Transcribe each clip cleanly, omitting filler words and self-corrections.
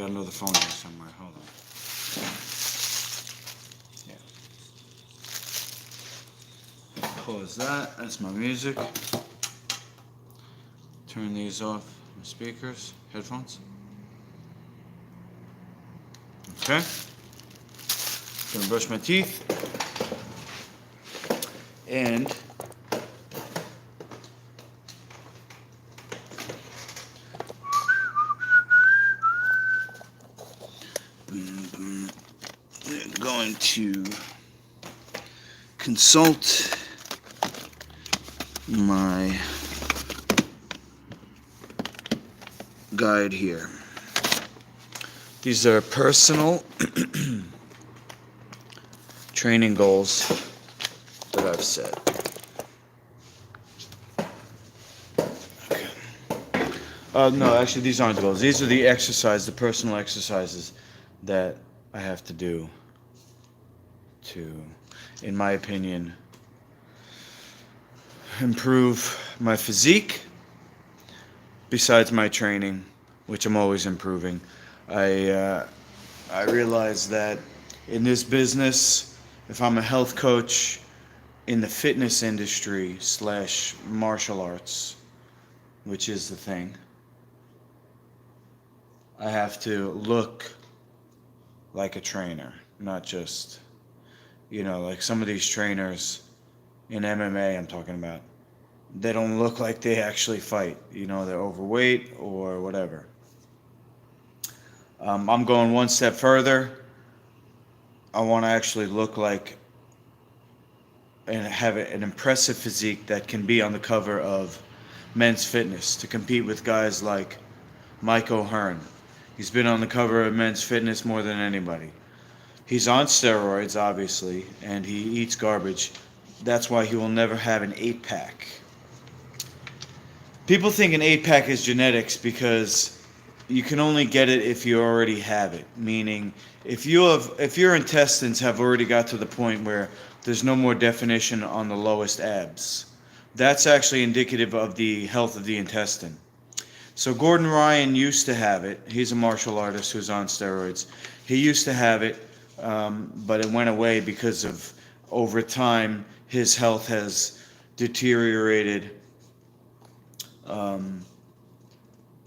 got another phone here somewhere. Hold on. Yeah. Pause that. That's my music. Turn these off. My speakers, headphones. Okay. Gonna brush my teeth. And we're going to consult my guide here. These are personal training goals that I've set. Okay. No, actually, these aren't the goals. These are the personal exercises that I have to do to, in my opinion, improve my physique. Besides my training, which I'm always improving, I realize that in this business, if I'm a health coach in the fitness industry / martial arts, which is the thing, I have to look like a trainer, not just, like some of these trainers in MMA I'm talking about. They don't look like they actually fight. They're overweight or whatever. I'm going one step further. I want to actually look like and have an impressive physique that can be on the cover of Men's Fitness to compete with guys like Mike O'Hearn. He's been on the cover of Men's Fitness more than anybody. He's on steroids, obviously, and he eats garbage. That's why he will never have an 8-pack. People think an 8-pack is genetics because you can only get it if you already have it. Meaning, if your intestines have already got to the point where there's no more definition on the lowest abs, that's actually indicative of the health of the intestine. So Gordon Ryan used to have it. He's a martial artist who's on steroids. He used to have it, but it went away because of, over time, his health has deteriorated.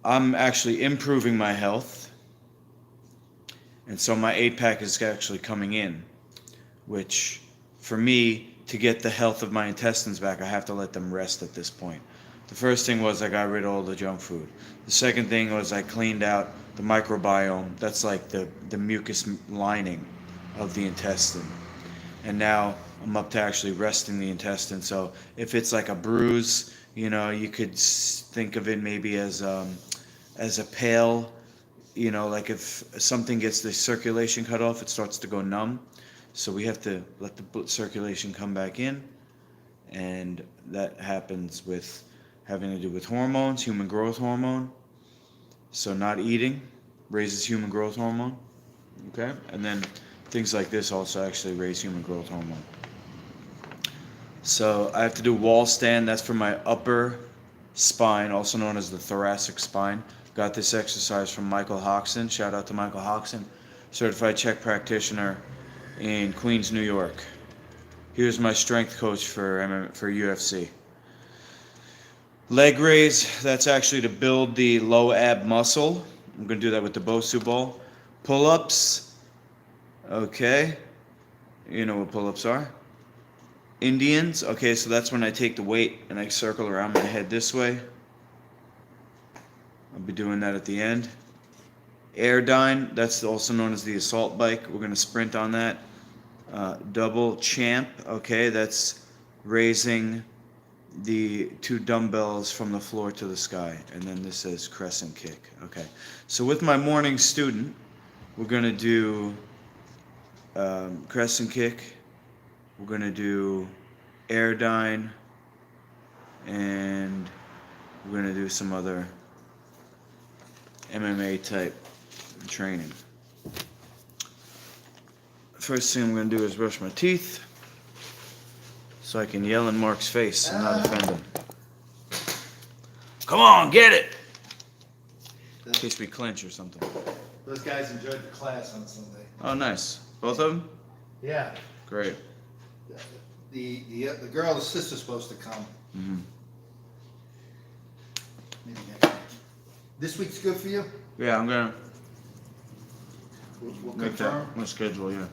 I'm actually improving my health, and so my 8-pack is actually coming in, which for me, to get the health of my intestines back, I have to let them rest at this point. The first thing was I got rid of all the junk food. The second thing was I cleaned out the microbiome. That's like the mucus lining of the intestine. And now I'm up to actually resting the intestine. So if it's like a bruise, you could think of it maybe as a pail. Like if something gets the circulation cut off, it starts to go numb. So we have to let the circulation come back in. And that happens with having to do with hormones, human growth hormone. So not eating raises human growth hormone. Okay? And then things like this also actually raise human growth hormone. So I have to do wall stand. That's for my upper spine, also known as the thoracic spine. Got this exercise from Michael Hoxton. Shout out to Michael Hoxton, certified Czech practitioner in Queens, New York. He was my strength coach for UFC. Leg raise, that's actually to build the low ab muscle. I'm going to do that with the Bosu ball. Pull-ups, okay. You know what pull-ups are. Indians, okay, so that's when I take the weight and I circle around my head this way. I'll be doing that at the end. Airdyne, that's also known as the assault bike. We're going to sprint on that. Double champ, okay, that's raising the 2 dumbbells from the floor to the sky. And then this says crescent kick, okay. So with my morning student, we're going to do crescent kick. We're going to do Airdyne, and we're going to do some other MMA type training. First thing I'm going to do is brush my teeth so I can yell in Mark's face and not offend him. Come on, get it! In case we clinch or something. Those guys enjoyed the class on Sunday. Oh, nice. Both of them? Yeah. Great. The girl's sister's supposed to come. Mm-hmm. Maybe next week. This week's good for you? Yeah, I'm gonna We'll make confirm. that my schedule. Yeah. Okay.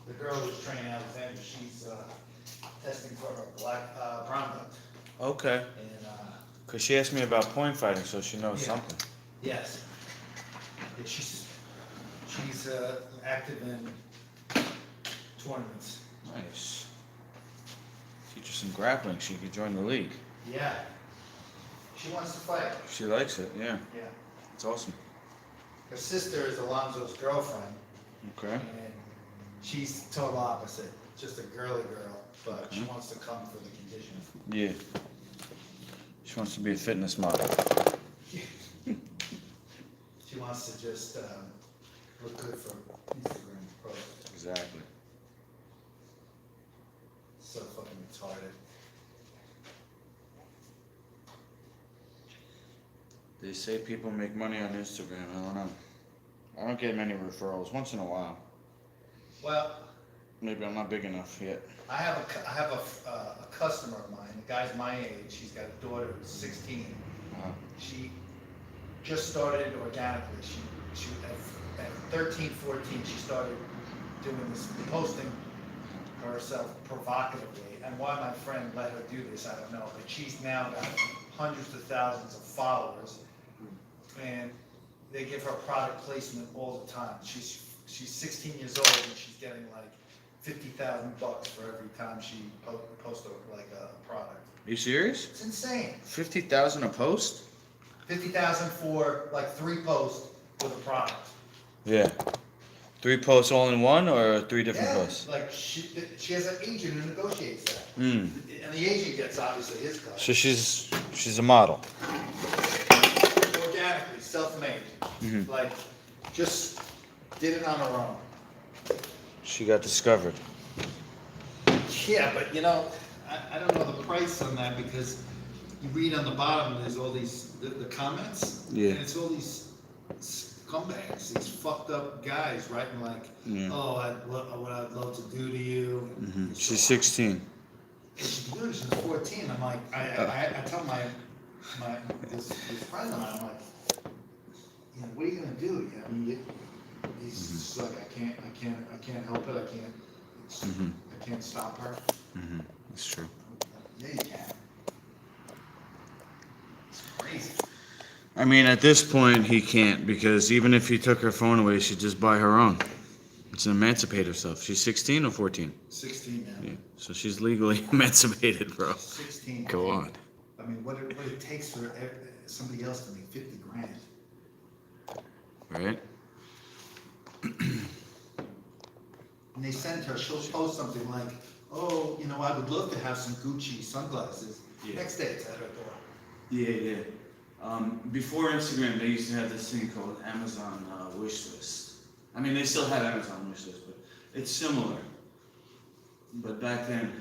The girl who's training Alexandra, she's testing for her brown belt. Okay. And Cause she asked me about point fighting, so she knows Yeah. something. yes, and she's active in tournaments. Nice. Teach her some grappling. She could join the league. Yeah, she wants to fight. She likes it. Yeah. Yeah, It's awesome. her sister is Alonzo's girlfriend, Okay. and she's total opposite. Just a girly girl, but she Mhm. wants to come for the condition. Yeah. She wants to be a fitness model. She wants to just look good for Instagram posts. Exactly. So fucking retarded. They say people make money on Instagram. I don't know. I don't get many referrals. Once in a while. Well, Maybe I'm not big enough yet. I have a customer of mine. The guy's my age. He's got a daughter who's 16. Uh, She just started organically. She at 13, 14, she started doing this, posting herself provocatively. And why my friend let her do this, I don't know. But she's now got hundreds of thousands of followers, and they give her product placement all the time. She's 16 years old, and she's getting like $50,000 for every time she posts a product. Are you serious? It's insane. 50,000 a post? 50,000 for like 3 posts with a product. Yeah. 3 posts all in one or 3 different Yeah, posts? like she has an agent who negotiates that, Hmm. and the agent gets obviously his cut. So she's a model. Organically, self-made, Mhm. like just did it on her own. She got discovered. Yeah, but you know, I don't know the price on that because you read on the bottom, there's all these, the comments. Yeah. And it's all these scumbags, these fucked up guys writing like, Yeah. oh, what I'd love to do to you. Hmm. She's 16. And she can do it, she's 14. I'm like, I tell my this friend of mine, I'm like, you know, what are you gonna do? I mean, he's just like, I can't help it. I can't Mm-hmm. I can't stop her. Mm-hmm. That's true. Yeah, you can. It's crazy. I mean, at this point, he can't because even if he took her phone away, she'd just buy her own. It's emancipate herself. She's 16 or 14? 16 now. Yeah. So she's legally emancipated, bro. 16. Go on. I mean, what it takes for somebody else to make 50 grand. Right? And they send her, she'll post something like, oh, you know, I would love to have some Gucci sunglasses. Yeah. Next day, it's at her door. Yeah, yeah. Before Instagram, they used to have this thing called Amazon wish list. I mean, they still have Amazon wish list, but it's similar. But back then,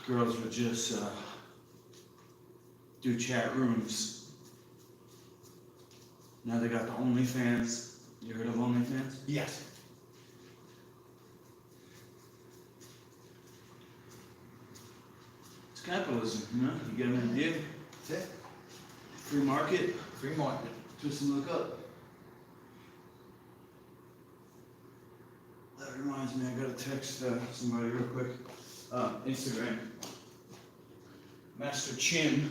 girls would just do chat rooms. Now they got the OnlyFans. You heard of OnlyFans? Yes. It's capitalism, you know? You get an idea? That's it. Free market. Free market. Just look up. That reminds me, I gotta text somebody real quick. Instagram. Master Chin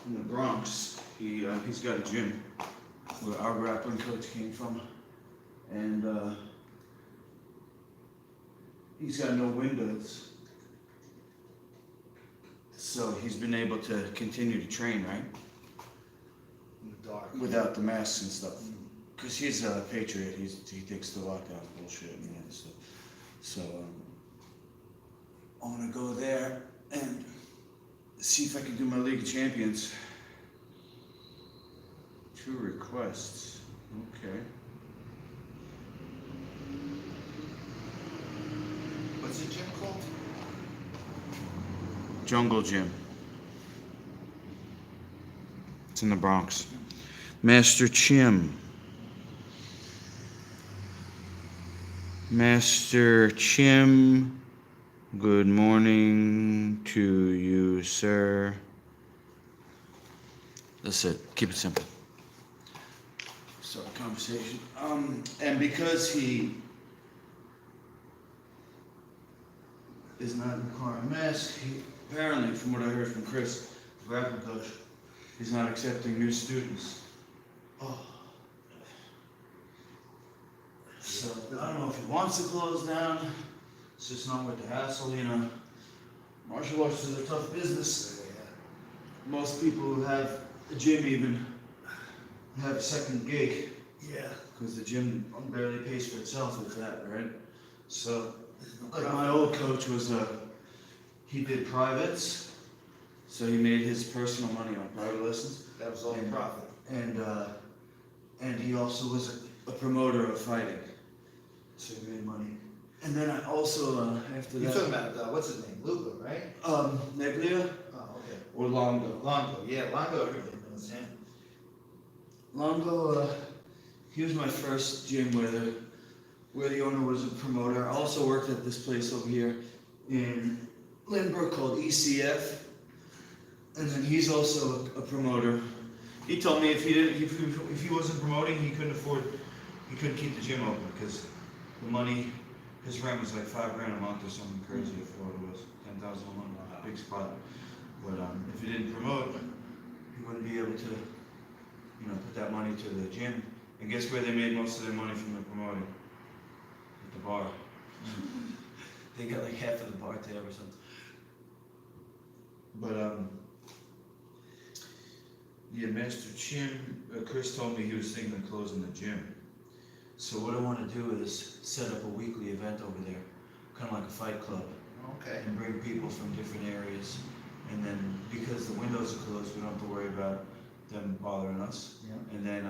in the Bronx. He's got a gym where our grappling coach came from, and he's got no windows, so he's been able to continue to train, right? In the dark. Without the masks and stuff. Because he's a patriot, he thinks the lockdown's bullshit and all that stuff. So, I want to go there and see if I can do my League of Champions. 2 requests. Okay. What's the gym called? Jungle Gym. It's in the Bronx. Master Chim. Master Chim, good morning to you, sir. That's it. Keep it simple. Start a conversation. And because he is not requiring a mask, he apparently, from what I heard from Chris, the grappling coach, he's not accepting new students. Oh. So I don't know if he wants to close down. It's just not worth the hassle, you know. Martial arts is a tough business. Most people who have a gym even have a second gig Yeah. because the gym barely pays for itself with that, right? So, like my old coach was he did privates, so he made his personal money on private lessons, That was all the profit. and he also was a promoter of fighting, so he made money. And then I also after You're that, talking about, what's his name? Luca, right? Neglia Oh, okay. or Longo. Longo, yeah, Longo, everybody knows him. Longo, he was my first gym where the owner was a promoter. I also worked at this place over here in Lynbrook called ECF, and then he's also a promoter. He told me if he wasn't promoting, he couldn't keep the gym open because the money, his rent was like $5 grand a month or something crazy. I forgot what it was, 10,000 a month, big spot. But if he didn't promote, he wouldn't be able to, put that money to the gym. And guess where they made most of their money from the promoting? At the bar. They got like half of the bar tab or something. But yeah, Master Chin, Chris told me he was thinking of closing the gym. So what I want to do is set up a weekly event over there, kind of like a fight club, Okay. and bring people from different areas. And then because the windows are closed, we don't have to worry about them bothering us. Yeah. And then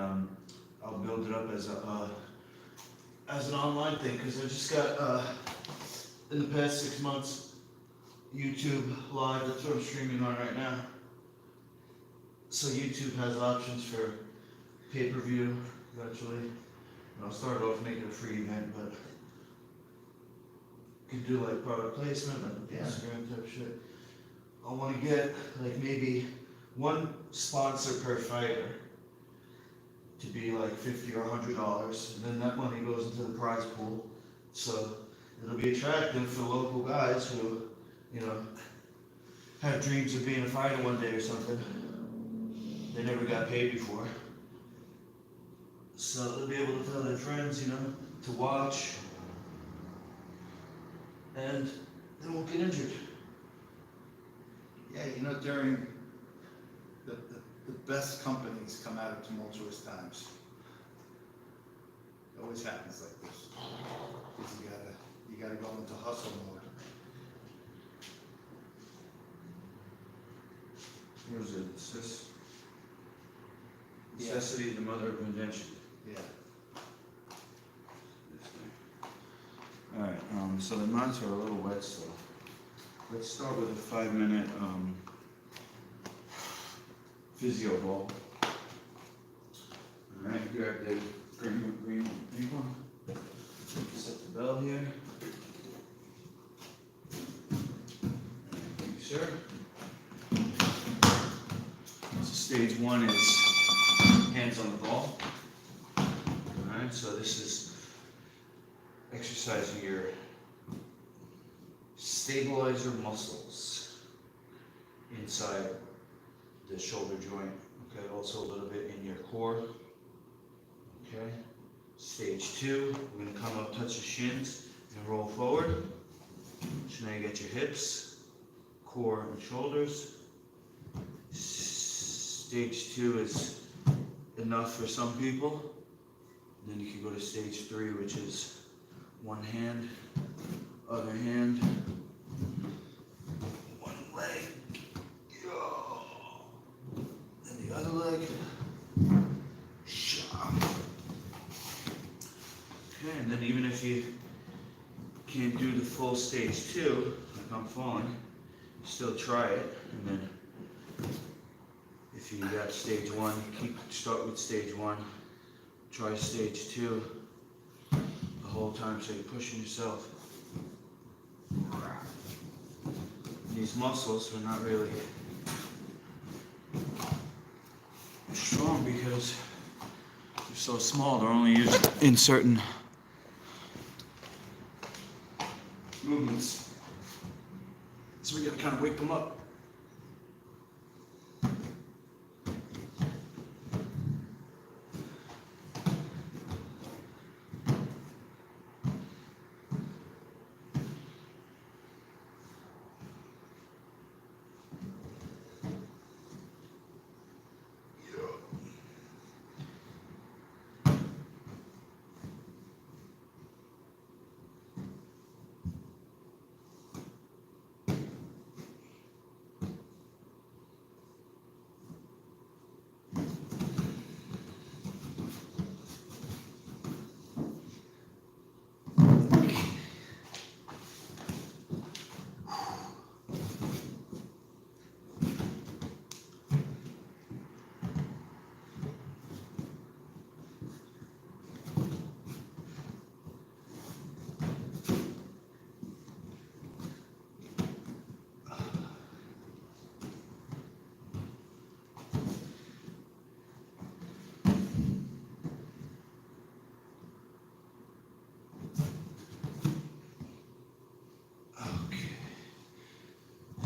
I'll build it up as an online thing because I just got in the past 6 months YouTube Live. That's what I'm streaming on right now. So YouTube has options for pay-per-view eventually. And I'll start off making a free event, but you can do like product placement, like Instagram type shit. I want to get like maybe one sponsor per fighter to be like $50 or $100, and then that money goes into the prize pool. So it'll be attractive for local guys who, have dreams of being a fighter one day or something. They never got paid before. So they'll be able to tell their friends, to watch, and they won't get injured. Yeah, during the best companies come out of tumultuous times. It always happens like this. 'Cause you gotta go into hustle mode. What is it? Yeah. Necessity is the mother of invention. Yeah. Alright, so the mines are a little wet still. Let's start with a 5-minute physio ball. Alright, grab the green one. Set the bell here. Thank you, sir. So stage 1 is hands on the ball. Alright, so this is exercising your stabilizer muscles inside the shoulder joint. Okay, also a little bit in your core. Okay. Stage 2, we're going to come up, touch the shins, and roll forward. So now you get your hips, core, and shoulders. Stage 2 is enough for some people. Then you can go to stage 3, which is one hand, other hand, one leg, and the other leg. Okay, and then even if you can't do the full stage 2, like I'm falling, still try it. And then if you got stage 1, start with stage 1, try stage 2 the whole time, so you're pushing yourself. These muscles are not really strong because they're so small. They're only used in certain movements. So we gotta kind of wake them up.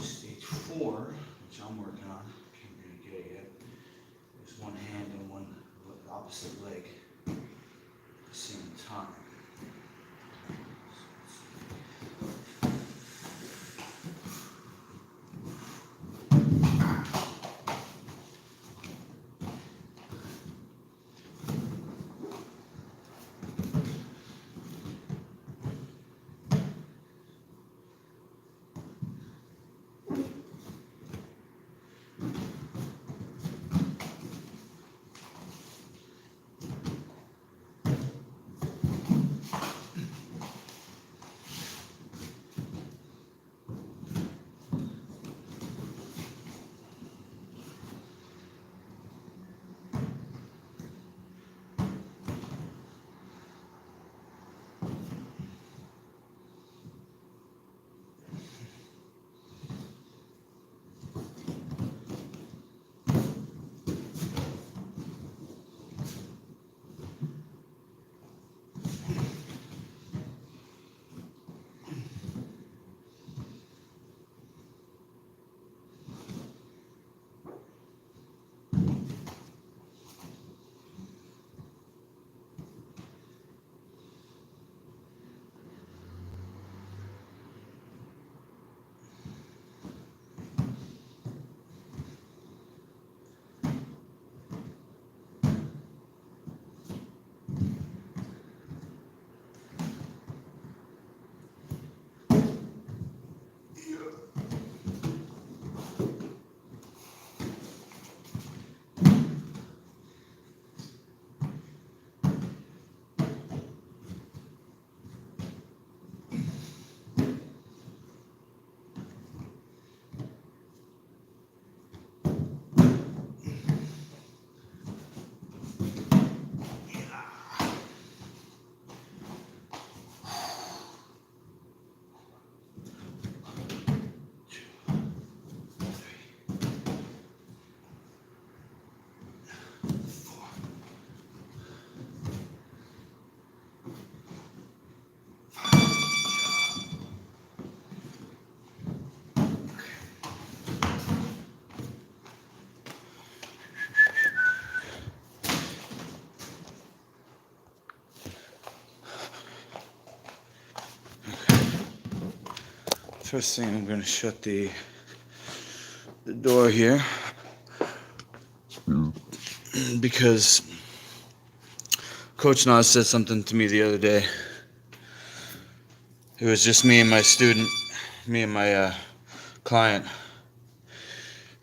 Stage 4, which I'm working on, can't really get it yet, is one hand and one opposite leg at the same time. First thing, I'm going to shut the door here because Coach Nas said something to me the other day. It was just me and my client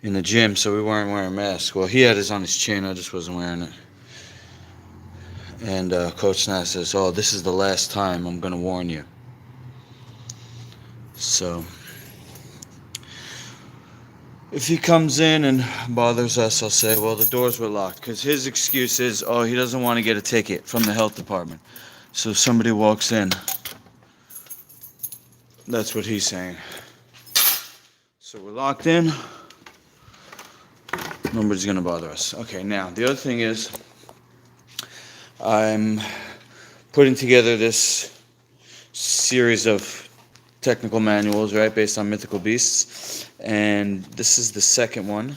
in the gym, so we weren't wearing masks. Well, he had his on his chin, I just wasn't wearing it. And Coach Nas says, "Oh, this is the last time, I'm going to warn you." So if he comes in and bothers us, I'll say, well, the doors were locked. Because his excuse is, oh, he doesn't want to get a ticket from the health department. So if somebody walks in, that's what he's saying. So we're locked in. Nobody's going to bother us. Okay, now, the other thing is, I'm putting together this series of technical manuals, right, based on mythical beasts. And this is the second one.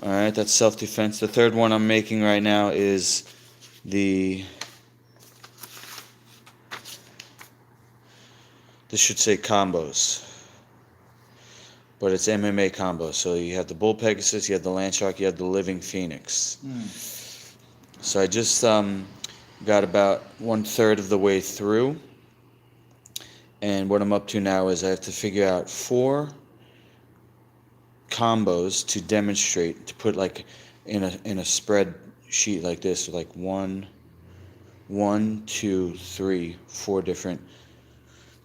All right, that's self-defense. The third one I'm making right now is this should say combos, but it's MMA combos. So you have the Bull Pegasus, you have the Land Shark, you have the Living Phoenix. So I just got about 1/3 of the way through. And what I'm up to now is I have to figure out 4 combos to demonstrate, to put like in a spread sheet like this, like 1, 2, 3, 4 different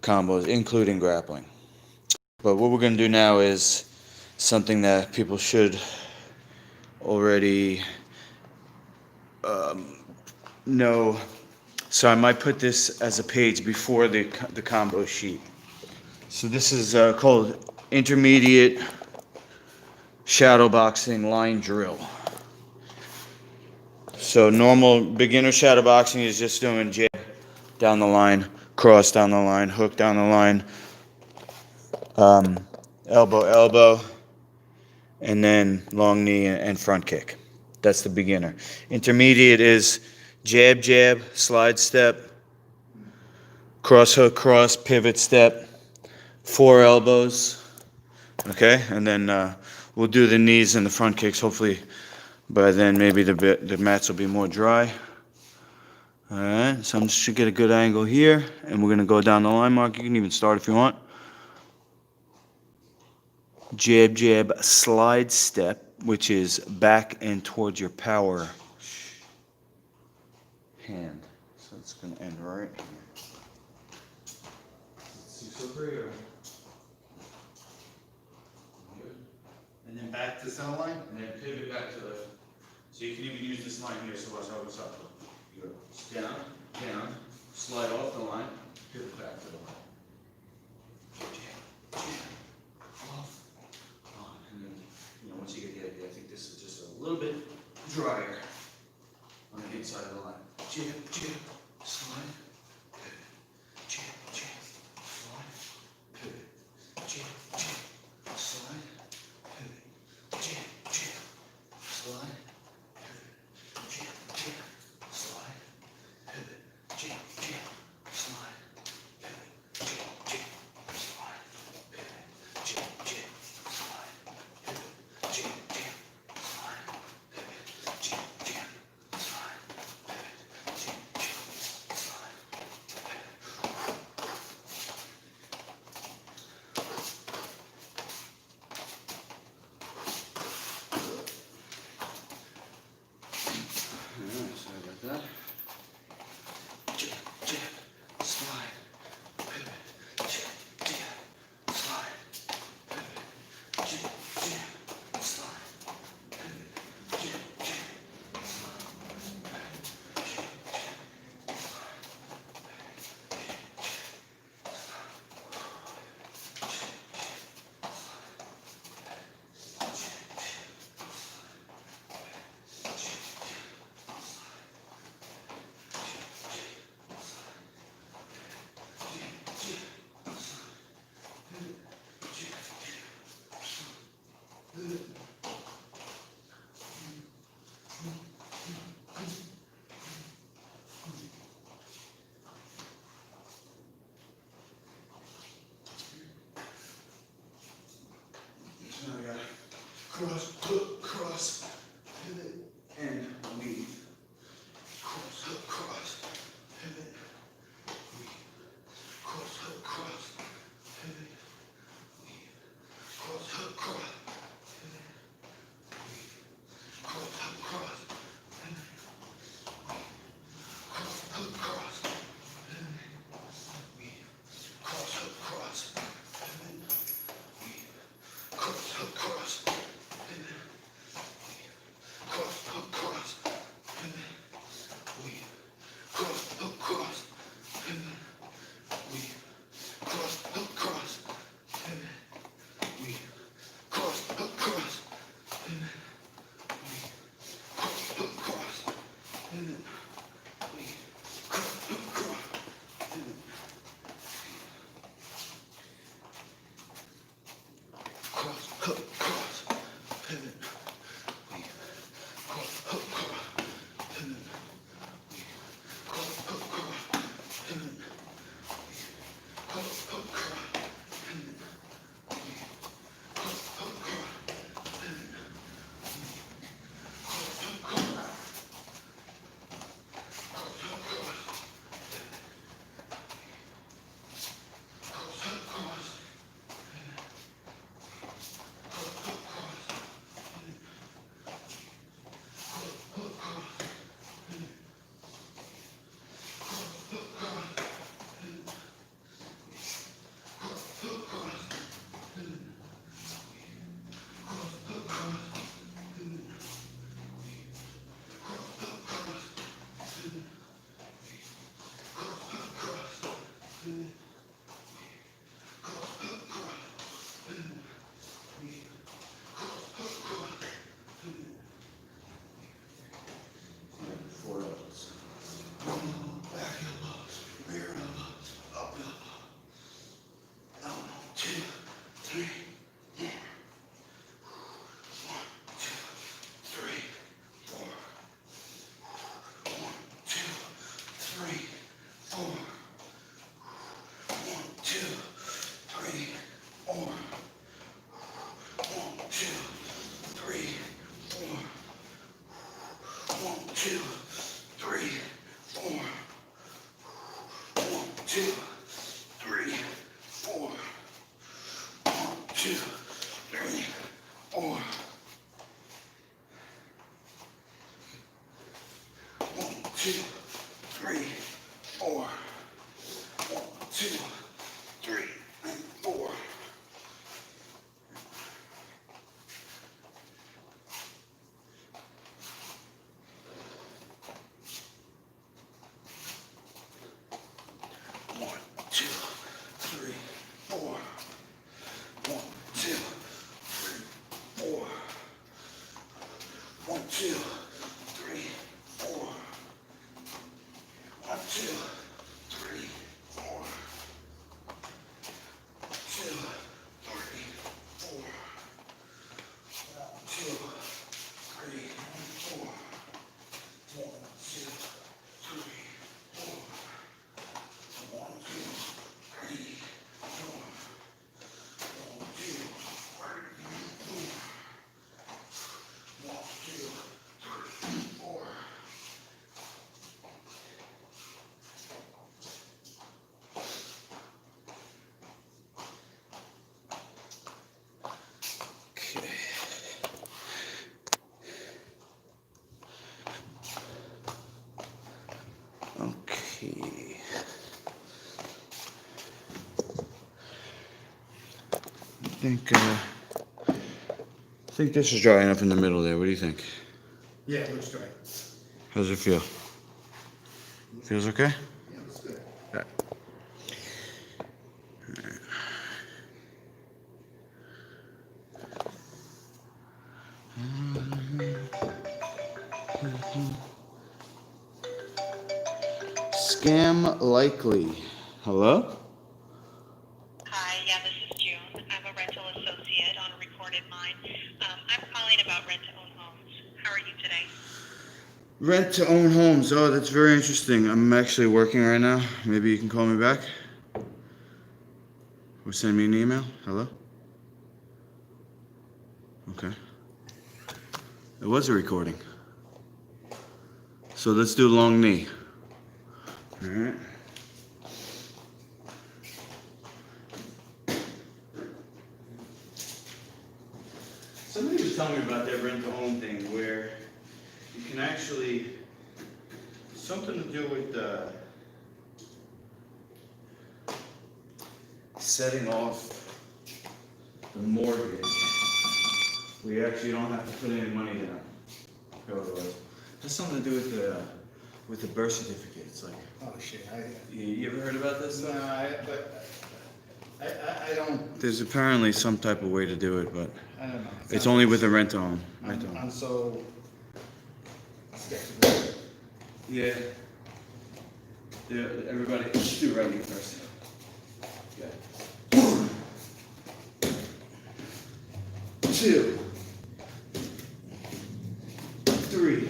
combos, including grappling. But what we're going to do now is something that people should already know. So I might put this as a page before the combo sheet. So this is called intermediate shadow boxing line drill. So normal beginner shadow boxing is just doing jab down the line, cross down the line, hook down the line, elbow, and then long knee and front kick. That's the beginner. Intermediate is jab, slide step, cross hook, cross, pivot step, 4 elbows. Okay, and then we'll do the knees and the front kicks. Hopefully by then maybe the mats will be more dry. All right, so I'm just gonna get a good angle here, and we're gonna go down the line mark. You can even start if you want. Jab, slide step, which is back and towards your power hand. So it's gonna end right here. See, so pretty. And then back to center line? And then pivot back to the, so you can even use this line here, so watch how it's up. You go down, slide off the line, pivot back to the line. Jab, off, on. And then, once you get the idea, I think this is just a little bit drier on the inside of the line. Jab, slide, pivot. Jab, slide, pivot. Jab, slide. Slide, pivot, jab, slide, pivot, jab, slide, pivot, jab, slide, pivot, jab, slide, pivot, jab, slide, pivot, jab, slide, pivot, sorry about that. Jab, slide, pivot, jab, slide, pivot, jab, slide, pivot, jab, Okay. I think this is drying up in the middle there. What do you think? Yeah, it looks great. How's it feel? Feels okay? Yeah, it looks good. Yeah. Scam likely. Hello? Hi, yeah, this is June. I'm a rental associate on a recorded line. I'm calling about rent-to-own homes. How are you today? Rent to own homes. Oh, that's very interesting. I'm actually working right now. Maybe you can call me back? Or send me an email? Hello? Okay. It was a recording. So let's do long knee. Alright. Somebody was telling me about that rent to own thing where you can actually, something to do with setting off the mortgage. We actually don't have to put any money down. However it was. Has something to do with the birth certificate. It's like, Oh, shit, you ever heard about this? no, I don't, There's apparently some type of way to do it, but I don't know. it's only with the rent to own. I'm so skeptical. Yeah. Yeah, everybody, let's do right knee first. Yeah. 1, 2, 3.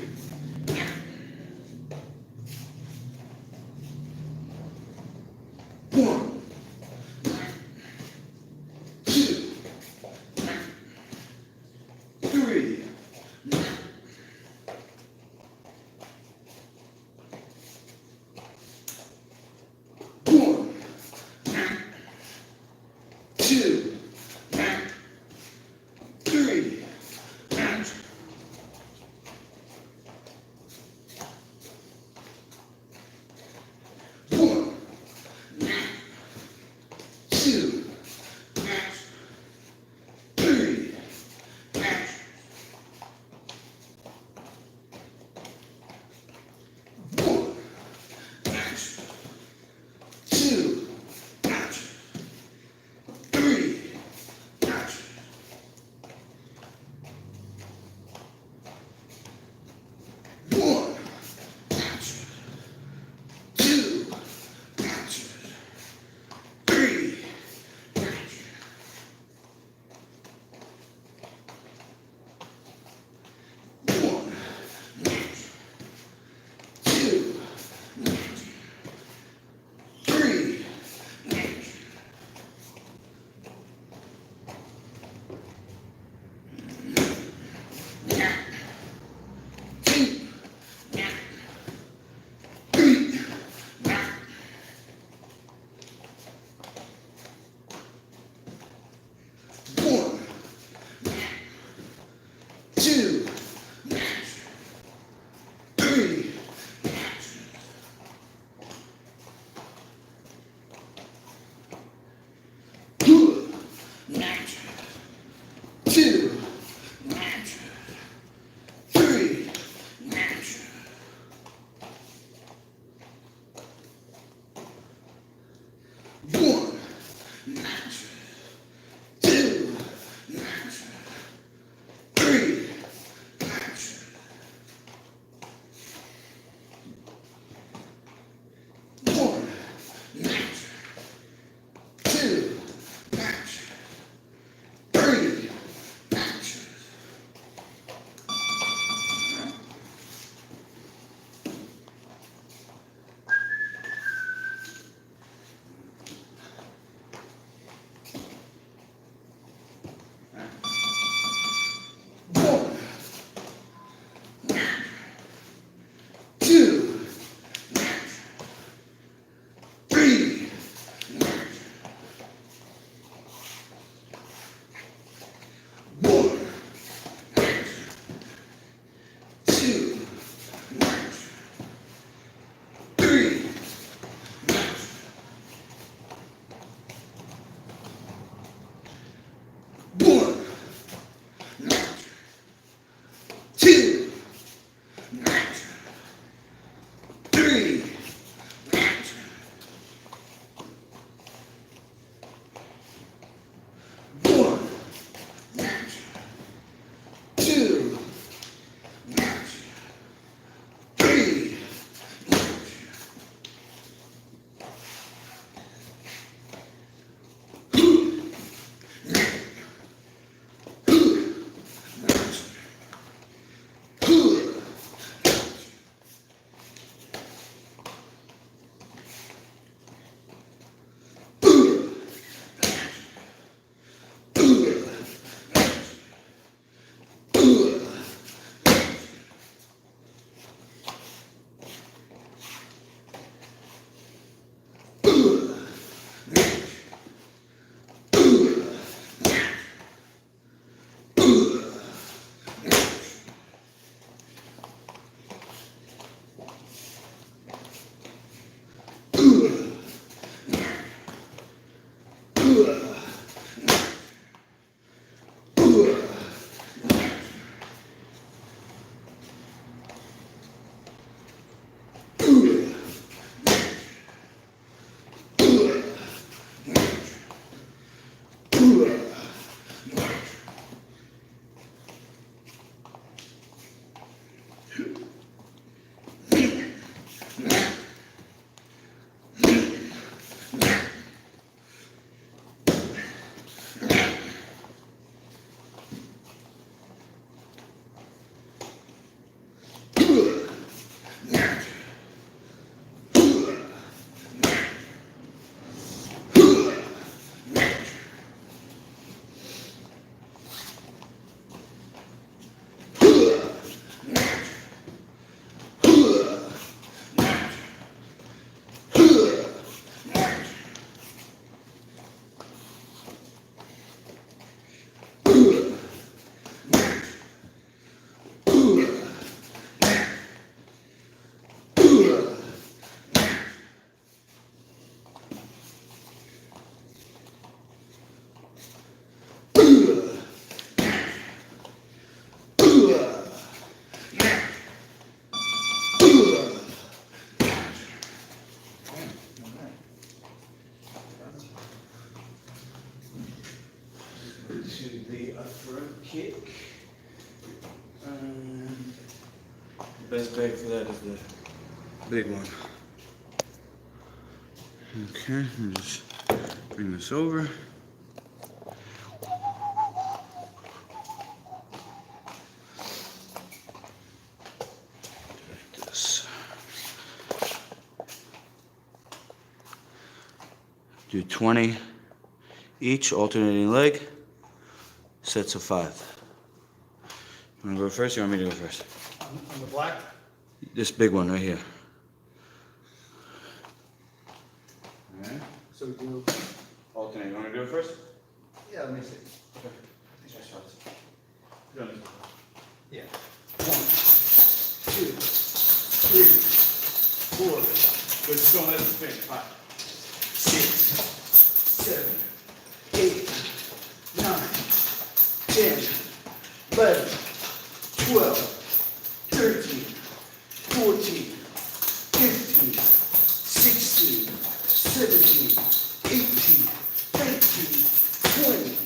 1, 2, 3. 1, 2, 3. 1, 2, 3. 1, 2, 3. 1, 2, 3. To the front kick. The best bag for that is the big one. Okay, let me just bring this over. Like this. Do 20 each, alternating leg. Sets of 5. You want to go first? Or you want me to go first? On the black? This big one right here. Alright. So we do, Alternate. You want me to do it first? yeah, let me see. Okay. Yeah. 1, 2, 3, 4. But just don't let it spin. 5. 6, 7, 8, 9, 10, 11, 12, 13, 14, 15, 16, 17, 18, 19, 20.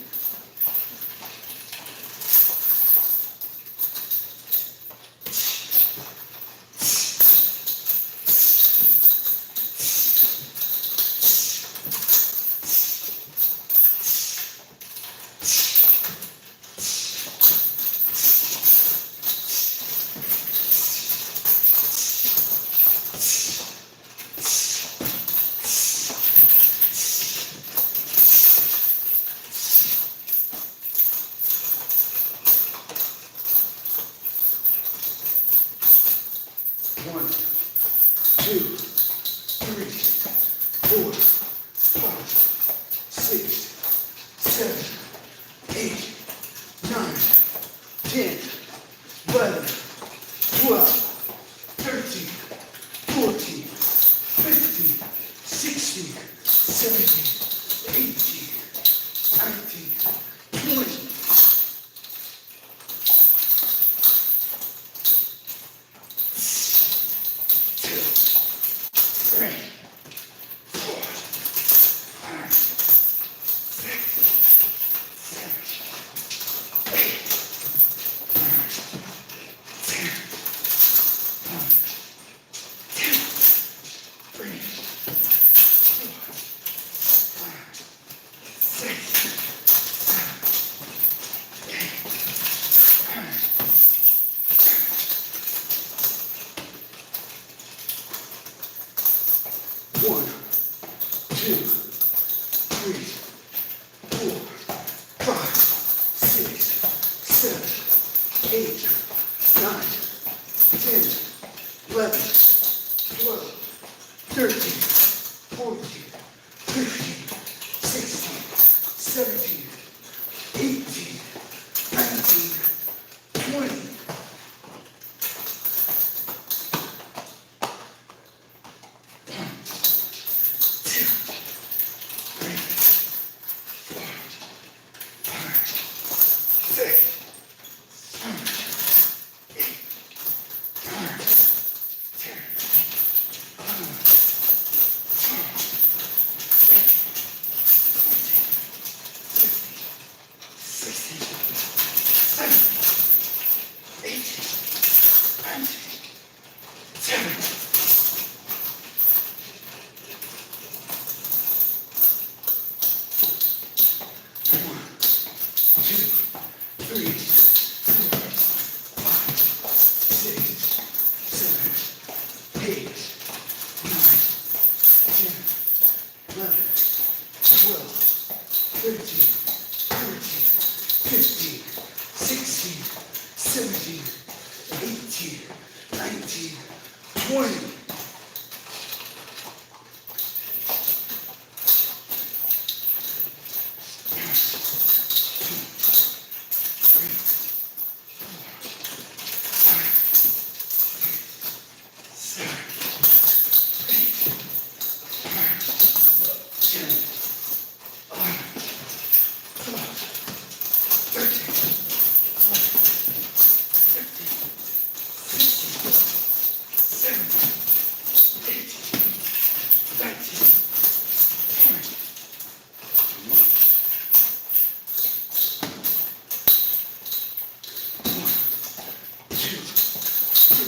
One, two, three, 4, 5, 6, 7, 8, 9, 10, 11, 12, 13, 14, 15, 16, 17, 18, 19, 20. One, two, three, 4, 5, 6, 7, 8, 9, 10, 11, 12, 13, 14, 15, 16, 17, 18, 19, 20.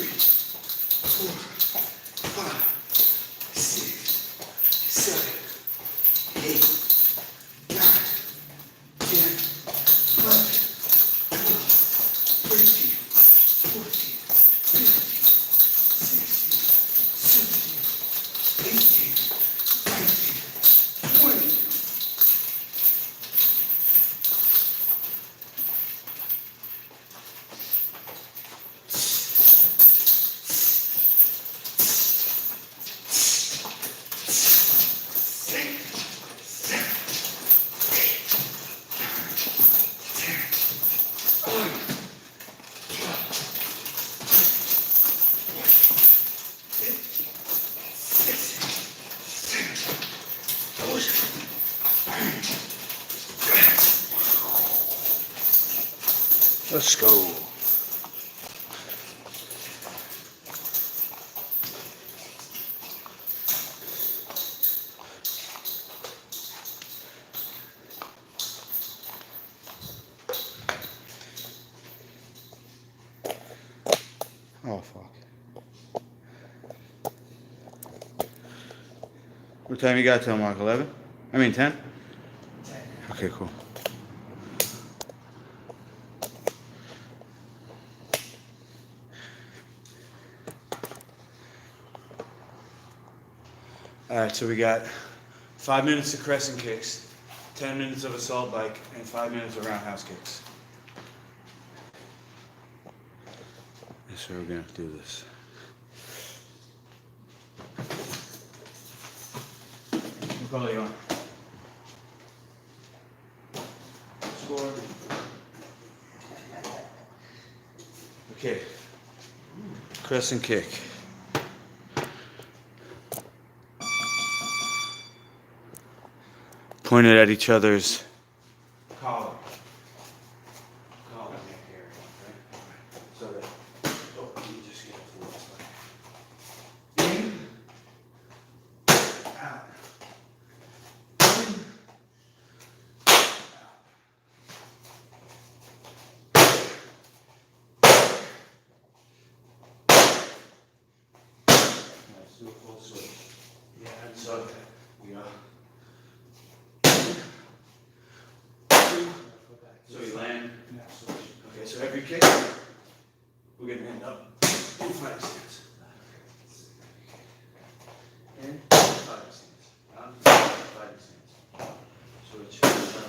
3, 4, 5, 6, 7, 8, 9, 10, 11, 12, 13, 14, 15, 16, 17, 18, 19, 20. Let's go. Oh, fuck. What time you got till, Mark? 11? I mean 10? 10. Okay, cool. Alright, so we got 5 minutes of crescent kicks, 10 minutes of assault bike, and 5 minutes of roundhouse kicks. Yes, sir, we're gonna have to do this. What color you on? Score. Okay. Crescent kick. Pointed at each other's Collar. Collar neck area, right? So that, you just get a in, out, in, let's do a full switch. Yeah, So, we are. So you land. Okay, so every kick, we're gonna end up in fighting stance. In fighting stance. Out, fighting stance. Switch, fighting stance.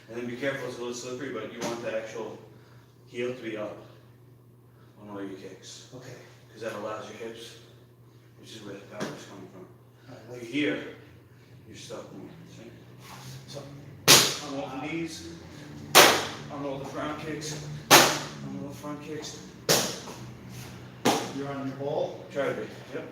And then be careful, it's a little slippery, but you want the actual heel to be up on all your kicks. Okay. Because that allows your hips, which is where the power is coming from. All right, Like wait. here, you're stuck more. See? So, On all the knees, on all the front kicks, on all the front kicks. you're on your ball. Try to be. Yep.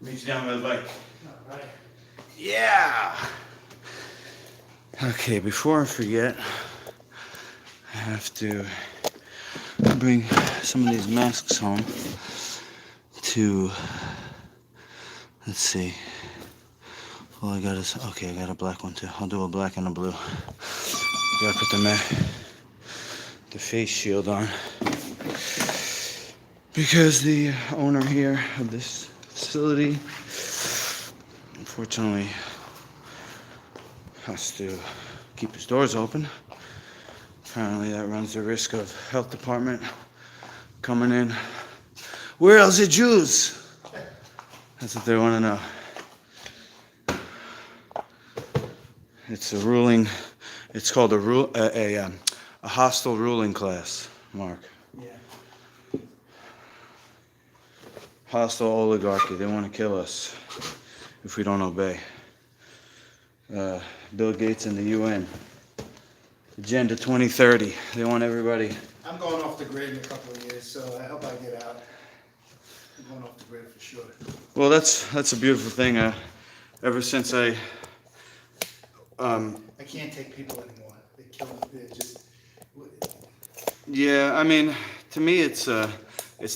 Meet you down by the bike. All right. Yeah. Okay, before I forget, I have to bring some of these masks home to, let's see. All I got is, okay, I got a black one too. I'll do a black and a blue. Gotta put the face shield on. Because the owner here of this facility, unfortunately, has to keep his doors open. Apparently that runs the risk of health department coming in. Where else the Jews? That's what they want to know. It's a ruling. It's called a hostile ruling class, Mark. Yeah. Hostile oligarchy. They want to kill us if we don't obey. Bill Gates and the UN. Agenda 2030. They want everybody. I'm going off the grid in a couple of years, so I hope I get out. I'm going off the grid for sure. Well, that's a beautiful thing. Ever since I can't take people anymore. They kill them. They're just. yeah, I mean, to me, it's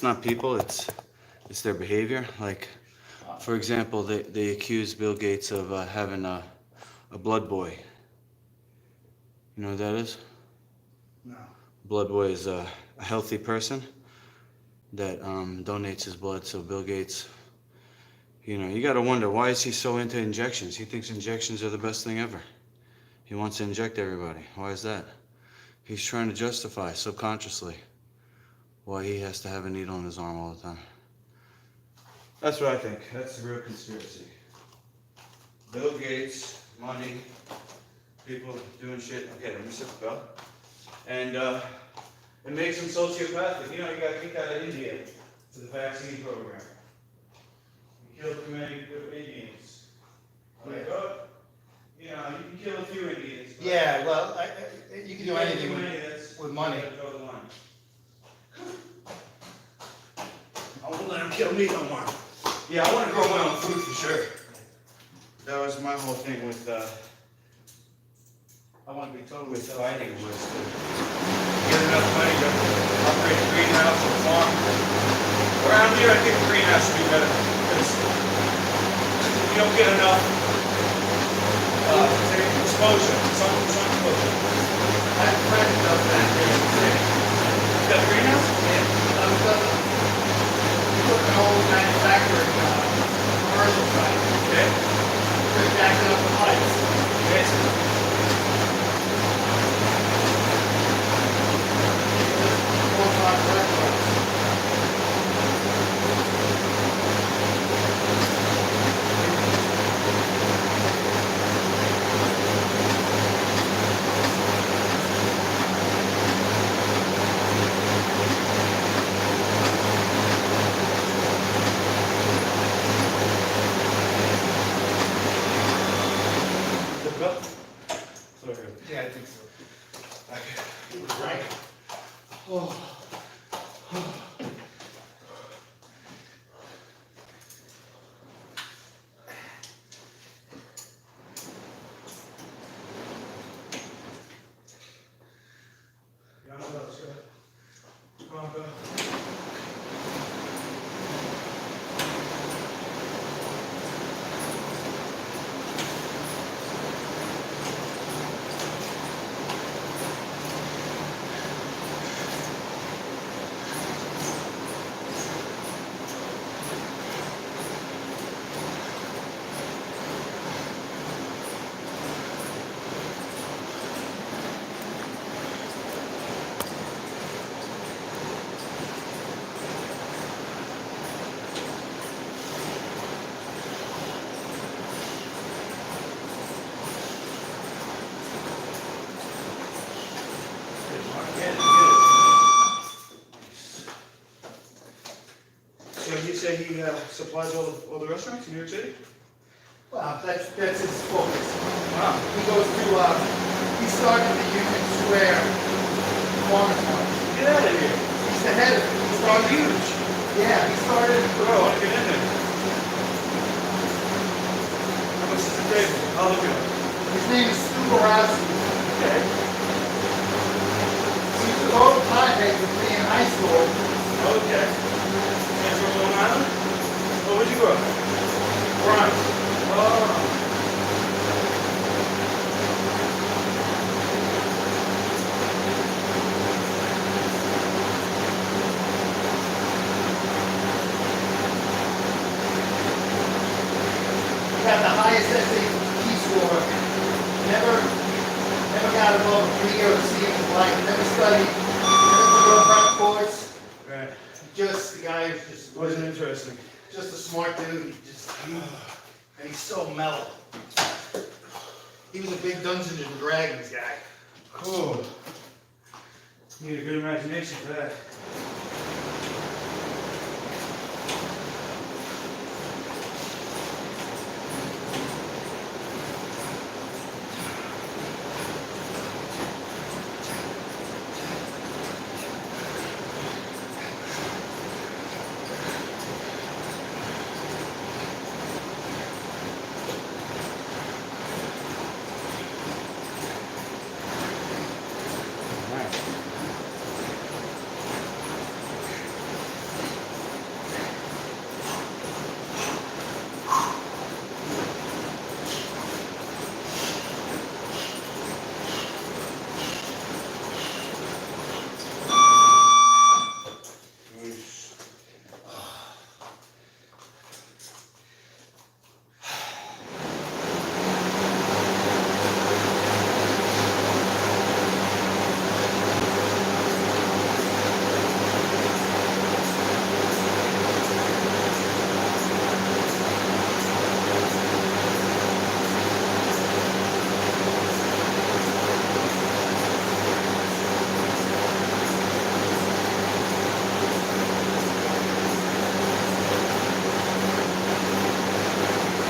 not people. It's their behavior. Like, for example, they accuse Bill Gates of having a blood boy. You know what that is? No. Blood boy is a healthy person that donates his blood. So Bill Gates, you got to wonder, why is he so into injections? He thinks injections are the best thing ever. He wants to inject everybody. Why is that? He's trying to justify subconsciously why he has to have a needle in his arm all the time. That's what I think. That's the real conspiracy. Bill Gates, money, people doing shit. Okay, let me sip the bell. And it makes him sociopathic. You got kicked out of India for the vaccine program. He killed too many Indians. Like, you can kill a few Indians. But Yeah, well, you can do anything that's with money. gotta draw the line. I won't let him kill me no more. Yeah, I want to grow my own food for sure. That was my whole thing with I want to be totally fighting was to get enough money to upgrade the greenhouse or the farm. Around here, I think the greenhouse would be better because you don't get enough exposure, sun exposure. I have a friend who does that here in the city. You got a greenhouse? He took an old manufacturing commercial site. Okay. They're jacking up the pipes. Okay. Full-time restaurants. Yeah, I think so. It was right. So you say he supplies all the restaurants in New York City? Well, that's his focus. Wow. He goes to, he started the Union Square Farmers Market. Get out of here. He's the head of it. He It's started, huge. yeah, he started, Bro, I want to get in there. I'll look it up. His name is Stu Borowski. Okay. He was a total contact with me in high school. Okay. And from Long Island? Oh, where'd you grow up? Bronx. Oh. Got the highest SAT score. Never got above a 3 or a C in his life. Never studied. Never took a prep course. Right. Just the guy who's just Wasn't interesting. just a smart dude. And he's so mellow. He was a big Dungeons and Dragons guy. Cool. Need a good imagination for that.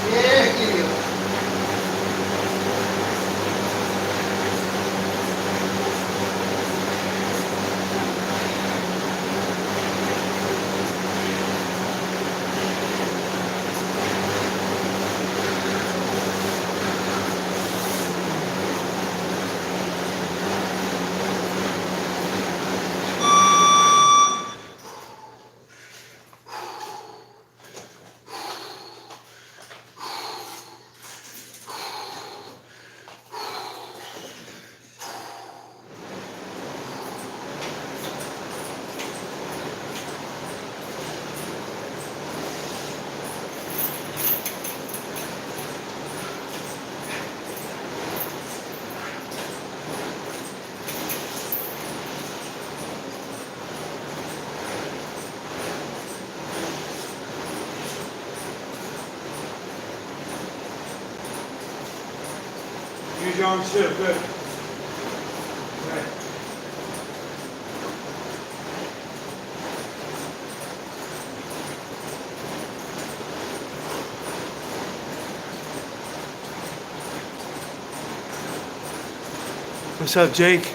Yeah, give you. Use your arms too. Good. Right. What's up, Jake?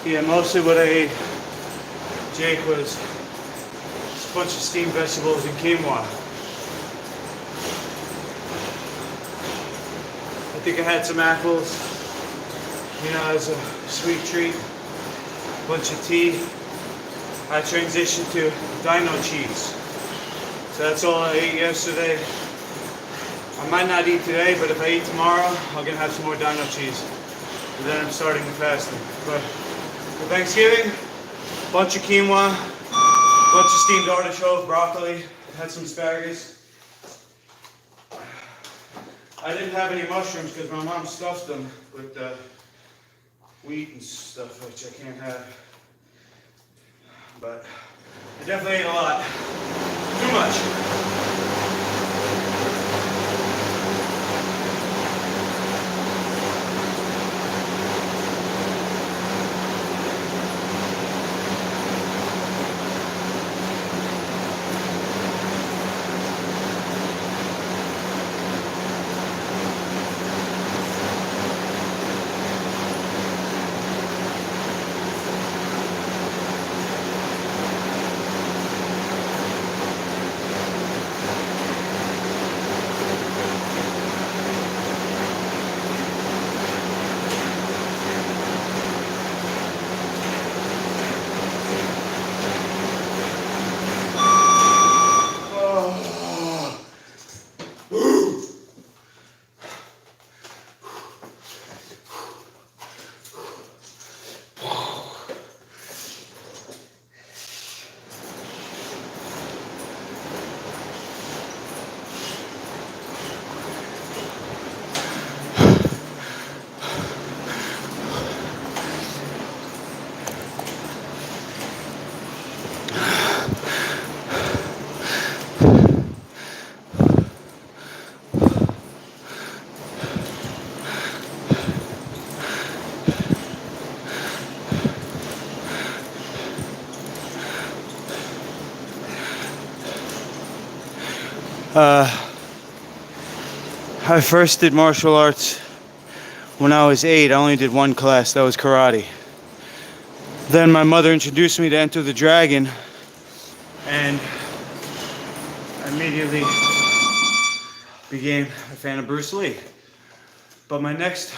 Yeah, mostly what I ate, Jake, was just a bunch of steamed vegetables and quinoa. I think I had some apples, you know, as a sweet treat. A bunch of tea. I transitioned to dino cheese. So that's all I ate yesterday. I might not eat today, but if I eat tomorrow, I'm gonna have some more dino cheese. And then I'm starting the fasting. But for Thanksgiving, bunch of quinoa, bunch of steamed artichoke, broccoli, had some asparagus. I didn't have any mushrooms because my mom stuffed them with wheat and stuff, which I can't have. But I definitely ate a lot. Too much. I first did martial arts when I was 8. I only did one class, that was karate. Then my mother introduced me to Enter the Dragon, and I immediately became a fan of Bruce Lee. But my next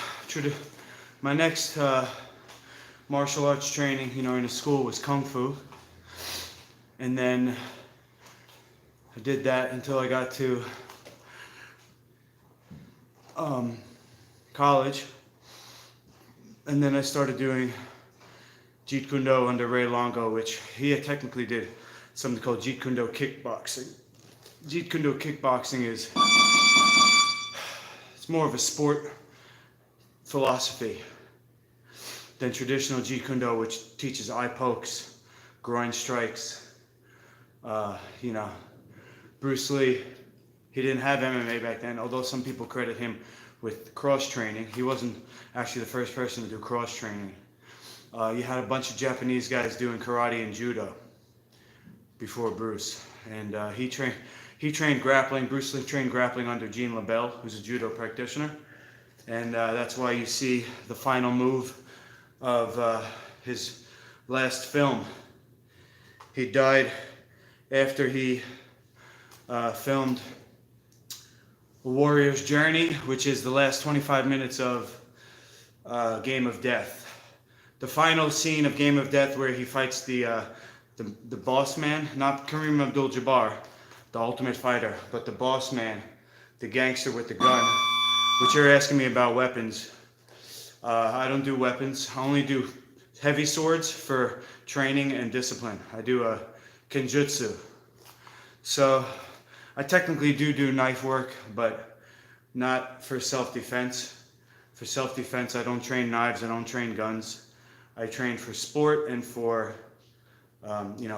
martial arts training, you know, in a school was Kung Fu. And then I did that until I got to college, and then I started doing Jeet Kune Do under Ray Longo, which he technically did something called Jeet Kune Do kickboxing. Jeet Kune Do kickboxing it's more of a sport philosophy than traditional Jeet Kune Do, which teaches eye pokes, groin strikes. You know, Bruce Lee, he didn't have MMA back then, although some people credit him with cross training. He wasn't actually the first person to do cross training. You had a bunch of Japanese guys doing karate and judo before Bruce, and he trained grappling. Bruce Lee trained grappling under Gene LaBelle, who's a judo practitioner, and that's why you see the final move of his last film. He died after he filmed A Warrior's Journey, which is the last 25 minutes of Game of Death. The final scene of Game of Death, where he fights the boss man, not Kareem Abdul-Jabbar, the Ultimate Fighter, but the boss man, the gangster with the gun. Which you're asking me about weapons. I don't do weapons. I only do heavy swords for training and discipline. I do a kenjutsu. So I technically do knife work, but not for self-defense. For self-defense, I don't train knives, I don't train guns. I train for sport and for,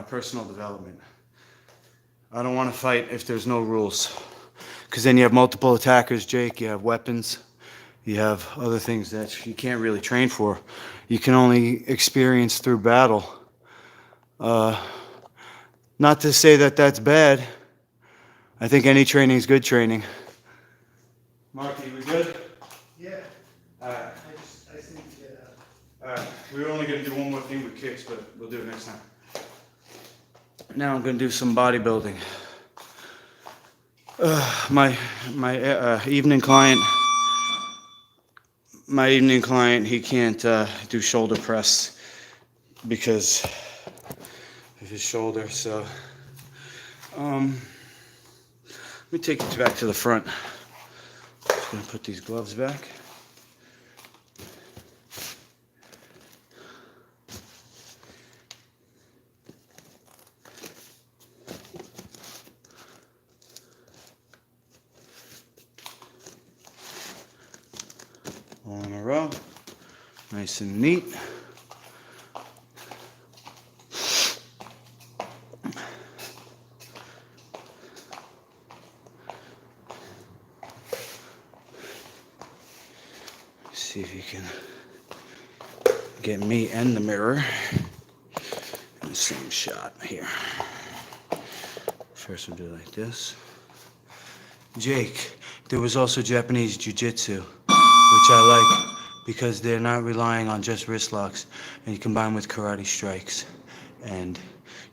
personal development. I don't want to fight if there's no rules. Because then you have multiple attackers, Jake, you have weapons, you have other things that you can't really train for. You can only experience through battle. Not to say that that's bad. I think any training is good training. Marky, we good? Yeah, Alright. I just need to get out. Alright. We were only gonna do one more thing with kicks, but we'll do it next time. Now I'm gonna do some bodybuilding. My evening client. My evening client, he can't do shoulder press because of his shoulder. So, let me take it back to the front. Just gonna put these gloves back. All in a row, nice and neat. See if you can get me and the mirror in the same shot here. First we'll do it like this. Jake, there was also Japanese jiu-jitsu, which I like because they're not relying on just wrist locks, and you combine with karate strikes and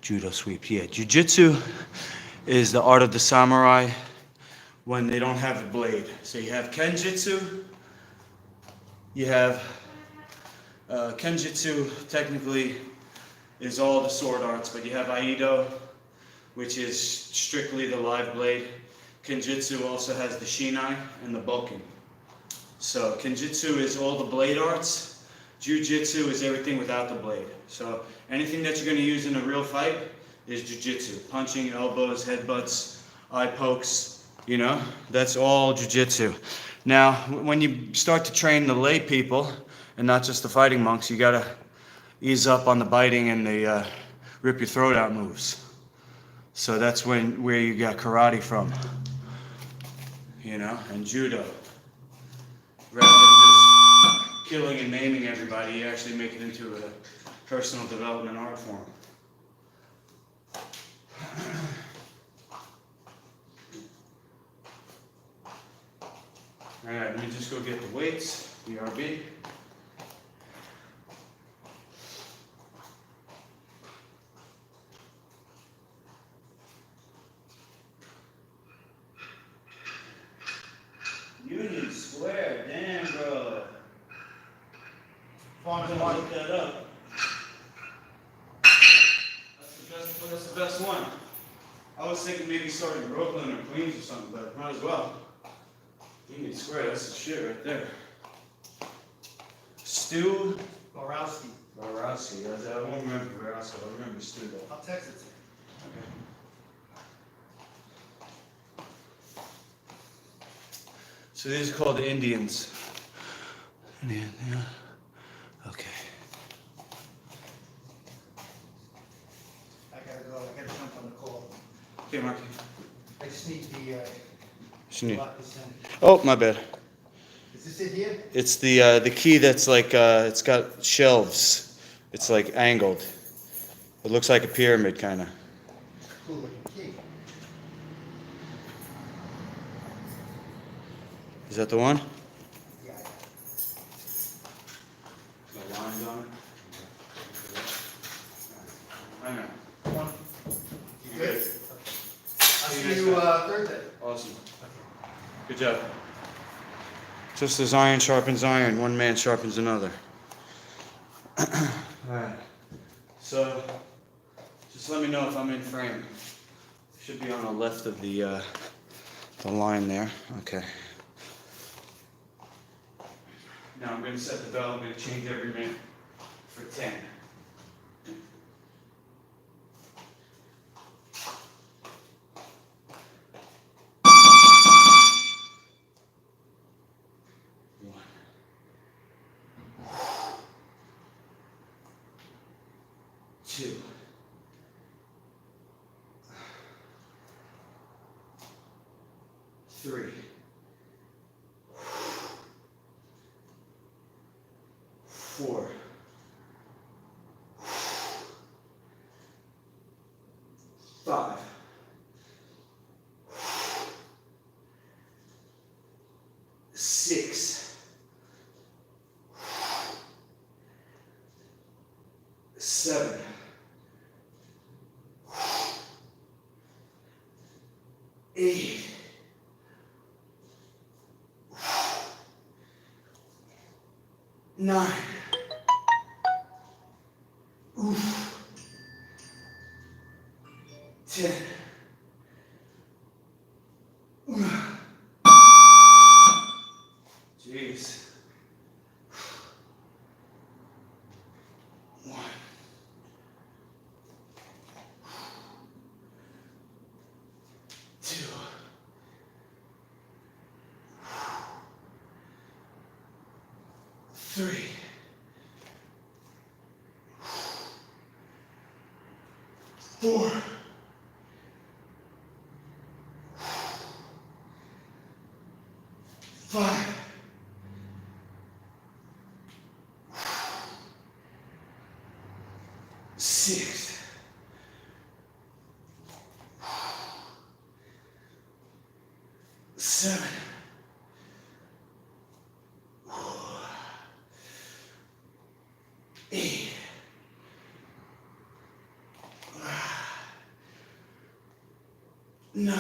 judo sweeps. Yeah, jiu-jitsu is the art of the samurai when they don't have a blade. So you have kenjutsu. You have kenjutsu technically is all the sword arts, but you have aido, which is strictly the live blade. Kenjutsu also has the shinai and the bokken. So kenjutsu is all the blade arts. Jiu-jitsu is everything without the blade. So anything that you're going to use in a real fight is jiu-jitsu. Punching, elbows, headbutts, eye pokes, you know, that's all jiu-jitsu. Now, when you start to train the lay people, and not just the fighting monks, you got to ease up on the biting and the rip your throat out moves. So that's where you got karate from, you know, and judo. Rather than just killing and maiming everybody, you actually make it into a personal development art form. All right, let me just go get the weights, BRB. Union Square, damn, bro. I'm gonna look that up. That's the best one. I was thinking maybe starting in Brooklyn or Queens or something, but might as well. Union Square, that's the shit right there. Stu Borowski. Borowski. I won't remember Borowski, I remember Stu though. I'll text it to you. Okay. So these are called the Indians. Indian, yeah. Okay. I gotta go, I gotta jump on the call. Okay, Mark. I just need the, Shouldn't you- lock this in. Oh, my bad. Is this it here? It's the key that's like it's got shelves. It's like angled. It looks like a pyramid kind of. Cool looking key. Is that the one? Yeah. The lines on it. I know. One. You good? I'll See you see next you, time. Thursday. Awesome. Good job. Just as iron sharpens iron, one man sharpens another. Alright. So, just let me know if I'm in frame. Should be on the left of the line there. Okay. Now I'm going to set the bell. I'm going to change every minute for 10. Two. Three. Four. Five. Six. 8, 9. Oof. 10. Jeez. 1. 2. 3. 4. 5. 6. 7. 8. 9.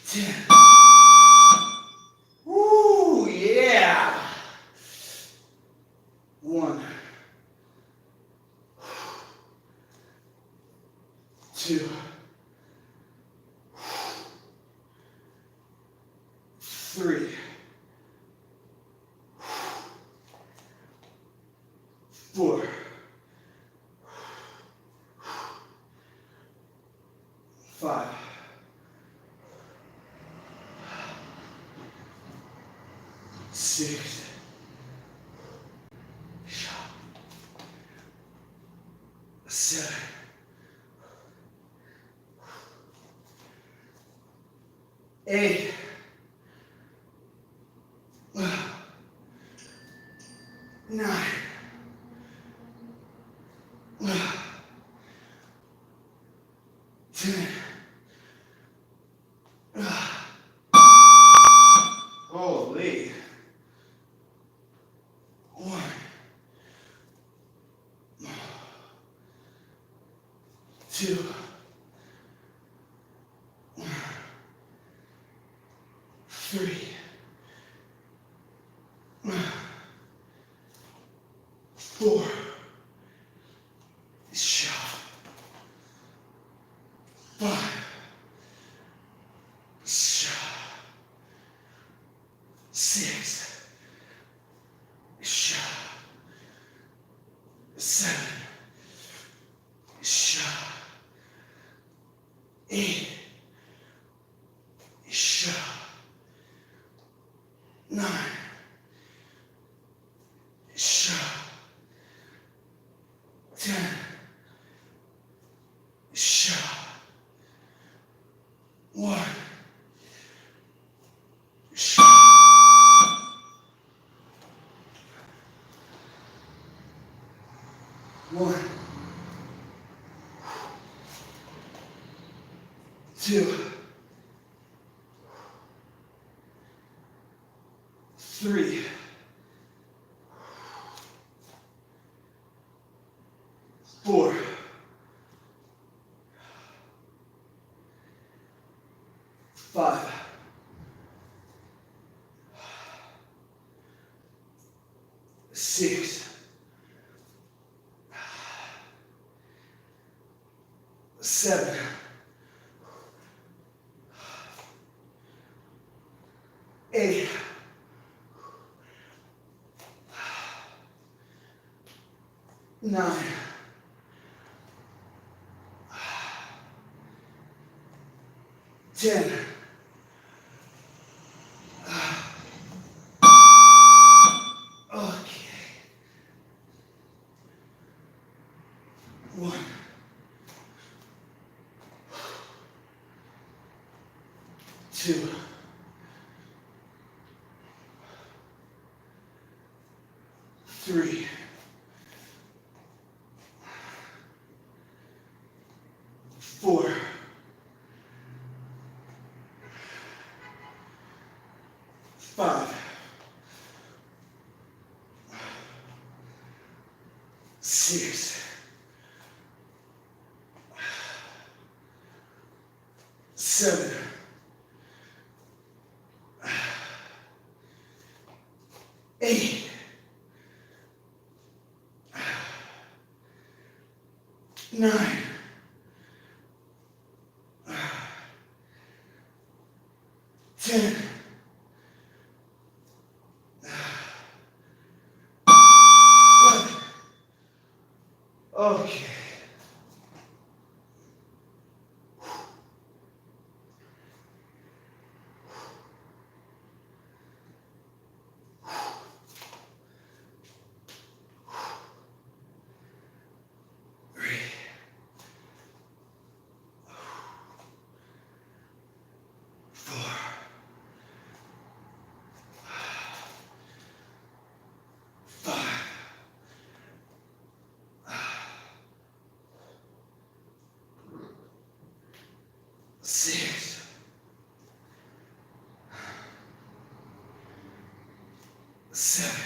10. Woo, yeah. 1. 2. 3. 4. 5. 6. 7. 8. 9. 10. Holy. 1. 2. 3. 4. Shot. 5. Shot. 6. Shot. 7. Shot. 8. Shot. 9. Shot. 10. Shot. 1. Shot. 1. 2. 3. 4. 5. 6. 7. 8. 9. 10. Okay. 1. 2. 3. 4. 5. 6. 7, 8, 9, 10, 11. Okay. Six, 7,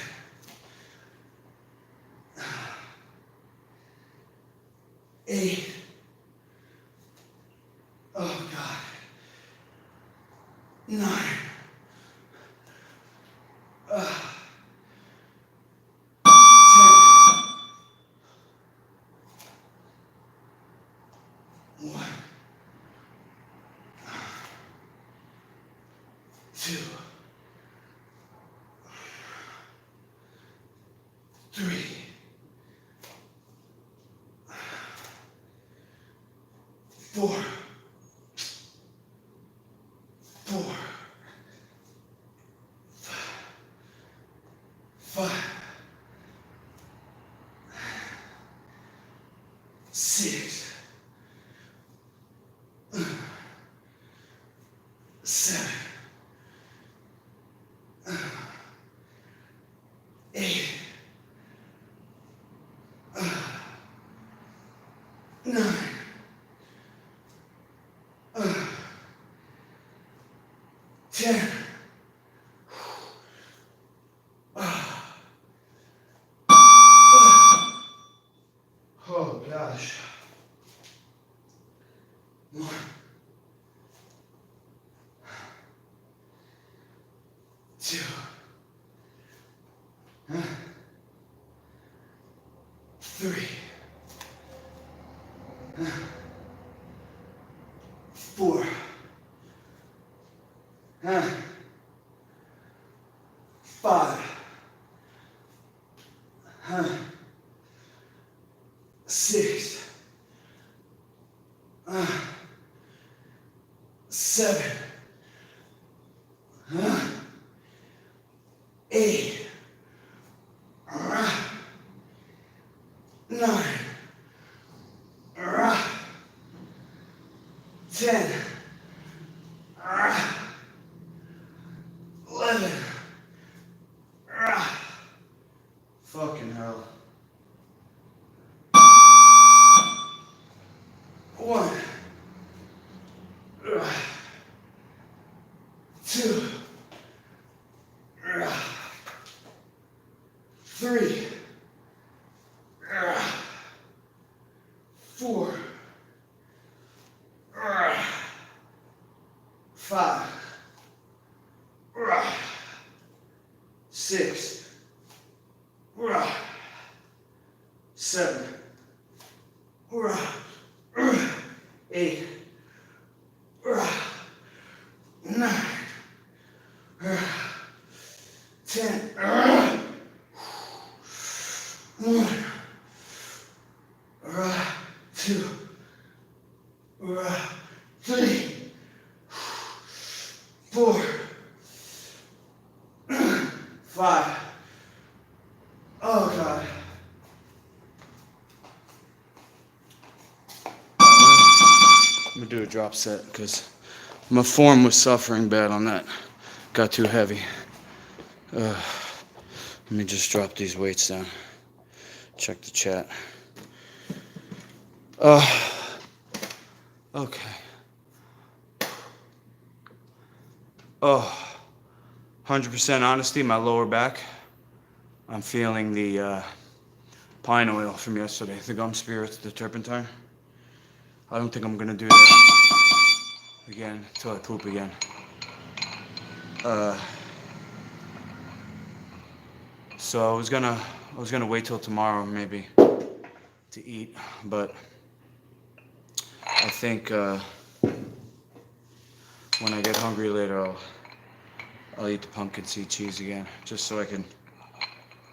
8. Oh God. 9. 10. 1, 2, 3, 4, 5, 6, 7, 8, 9, 10. Oh gosh. 1, 2, 3, 4, 5, 6, 7, 8, 9, 10, 11. Fucking hell. 1, 2, 3, 4, 5, 6, 7, 8, 9, 10. 1, 2, 3, 4, 5. Oh God. I'm gonna do a drop set because my form was suffering bad on that. Got too heavy. Let me just drop these weights down. Check the chat. Okay. Oh, 100% honesty, my lower back. I'm feeling the pine oil from yesterday, the gum spirits, the turpentine. I don't think I'm gonna do that. again till I poop again. So I was gonna wait till tomorrow maybe to eat, but I think when I get hungry later, I'll eat the pumpkin seed cheese again, just so I can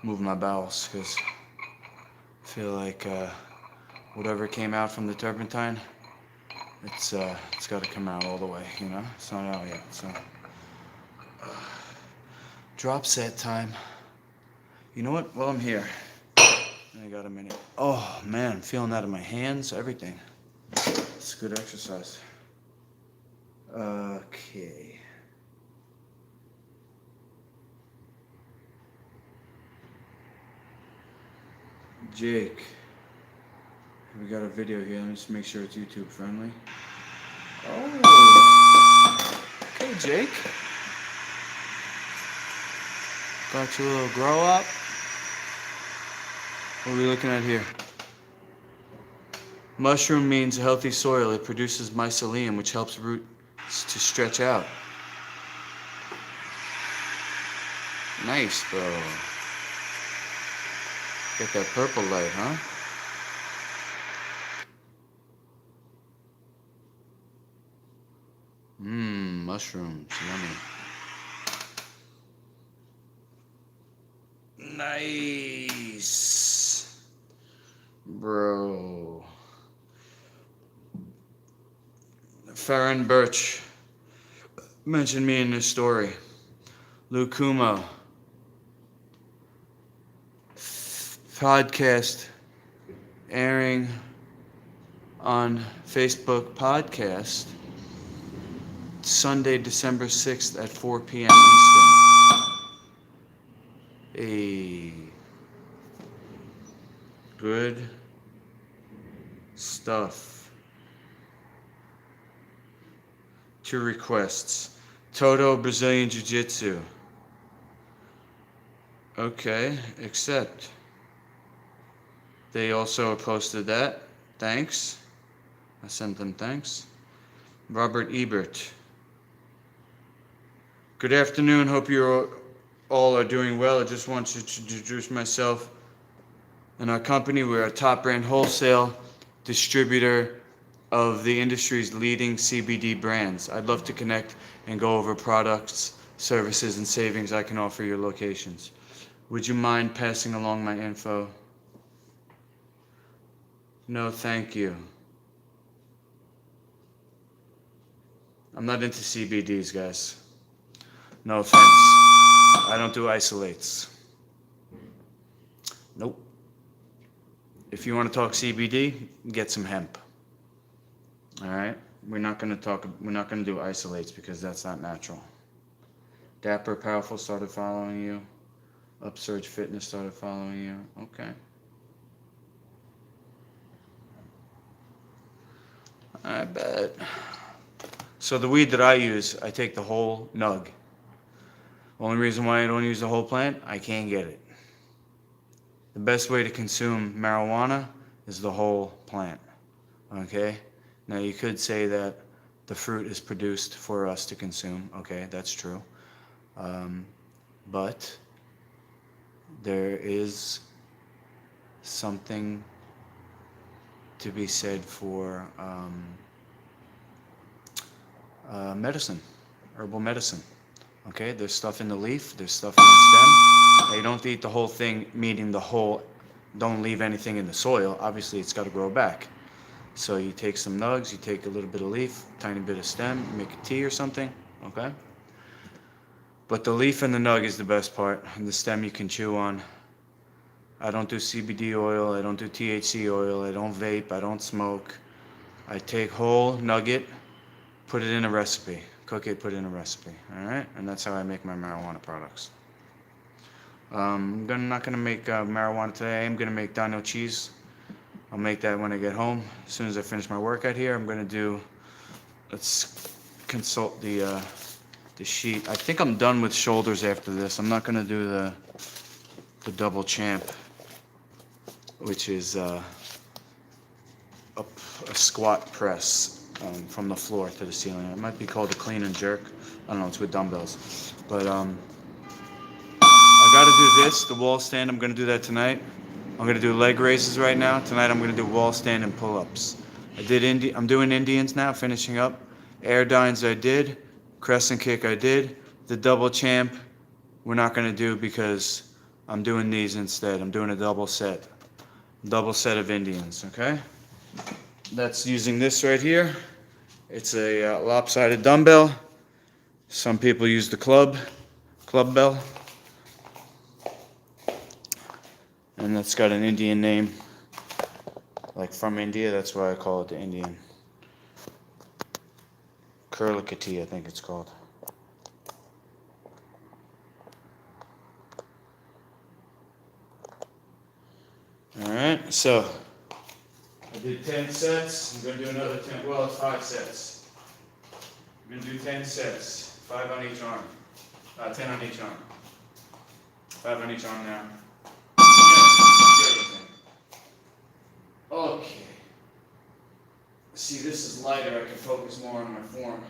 move my bowels, because I feel like whatever came out from the turpentine, it's got to come out all the way, you know? It's not out yet, so. Drop set time. You know what? While I'm here, I got a minute. Oh man, I'm feeling that in my hands, everything. It's good exercise. Okay. Jake, we got a video here. Let me just make sure it's YouTube friendly. Oh, okay, Jake. Got your little grow up. What are we looking at here? Mushroom means healthy soil. It produces mycelium, which helps roots to stretch out. Nice, bro. Get that purple light, huh? Mmm, mushrooms, yummy. Nice, bro. Farron Birch mentioned me in his story. Lou Kumo. Podcast airing on Facebook podcast Sunday, December 6th at 4 p.m. Eastern. Good stuff. 2 requests. Toto Brazilian Jiu-Jitsu. Okay, accept. They also posted that. Thanks. I sent them thanks. Robert Ebert. Good afternoon. Hope you all are doing well. I just want to introduce myself and our company. We're a top brand wholesale distributor of the industry's leading CBD brands. I'd love to connect and go over products, services, and savings I can offer your locations. Would you mind passing along my info? No, thank you. I'm not into CBDs, guys. No offense. I don't do isolates. Nope. If you want to talk CBD, get some hemp. All right? We're not going to do isolates because that's not natural. Dapper Powerful started following you. Upsurge Fitness started following you. Okay. I bet. So the weed that I use, I take the whole nug. Only reason why I don't use the whole plant, I can't get it. The best way to consume marijuana is the whole plant. Okay? Now you could say that the fruit is produced for us to consume. Okay, that's true. But there is something to be said for medicine, herbal medicine. Okay, there's stuff in the leaf, there's stuff in the stem. Now, you don't eat the whole thing, meaning the whole, don't leave anything in the soil. Obviously, it's got to grow back. So you take some nugs, you take a little bit of leaf, tiny bit of stem, you make a tea or something, okay? But the leaf and the nug is the best part, and the stem you can chew on. I don't do CBD oil, I don't do THC oil, I don't vape, I don't smoke. I take whole nugget, put it in a recipe, cook it, put it in a recipe, all right? And that's how I make my marijuana products. I'm not gonna make marijuana today. I'm gonna make Dino cheese. I'll make that when I get home. As soon as I finish my workout here, I'm gonna do, let's consult the sheet. I think I'm done with shoulders after this. I'm not gonna do the double champ, which is a squat press. from the floor to the ceiling. It might be called a clean and jerk. I don't know. It's with dumbbells, but I got to do this, the wall stand. I'm gonna do that tonight. I'm gonna do leg raises right now. Tonight I'm gonna do wall stand and pull-ups. I'm doing Indians now, finishing up. Air dines I did. Crescent kick I did. The double champ we're not gonna do because I'm doing these instead. I'm doing a double set of Indians. Okay. That's using this right here. It's a lopsided dumbbell. Some people use the club bell. And that's got an Indian name, like from India. That's why I call it the Indian. Curlicati, I think it's called. All right, so I did 10 sets. I'm going to do another 10. Well, it's 5 sets. I'm going to do 10 sets, 5 on each arm. 10 on each arm. 5 on each arm now. Okay. See, this is lighter. I can focus more on my form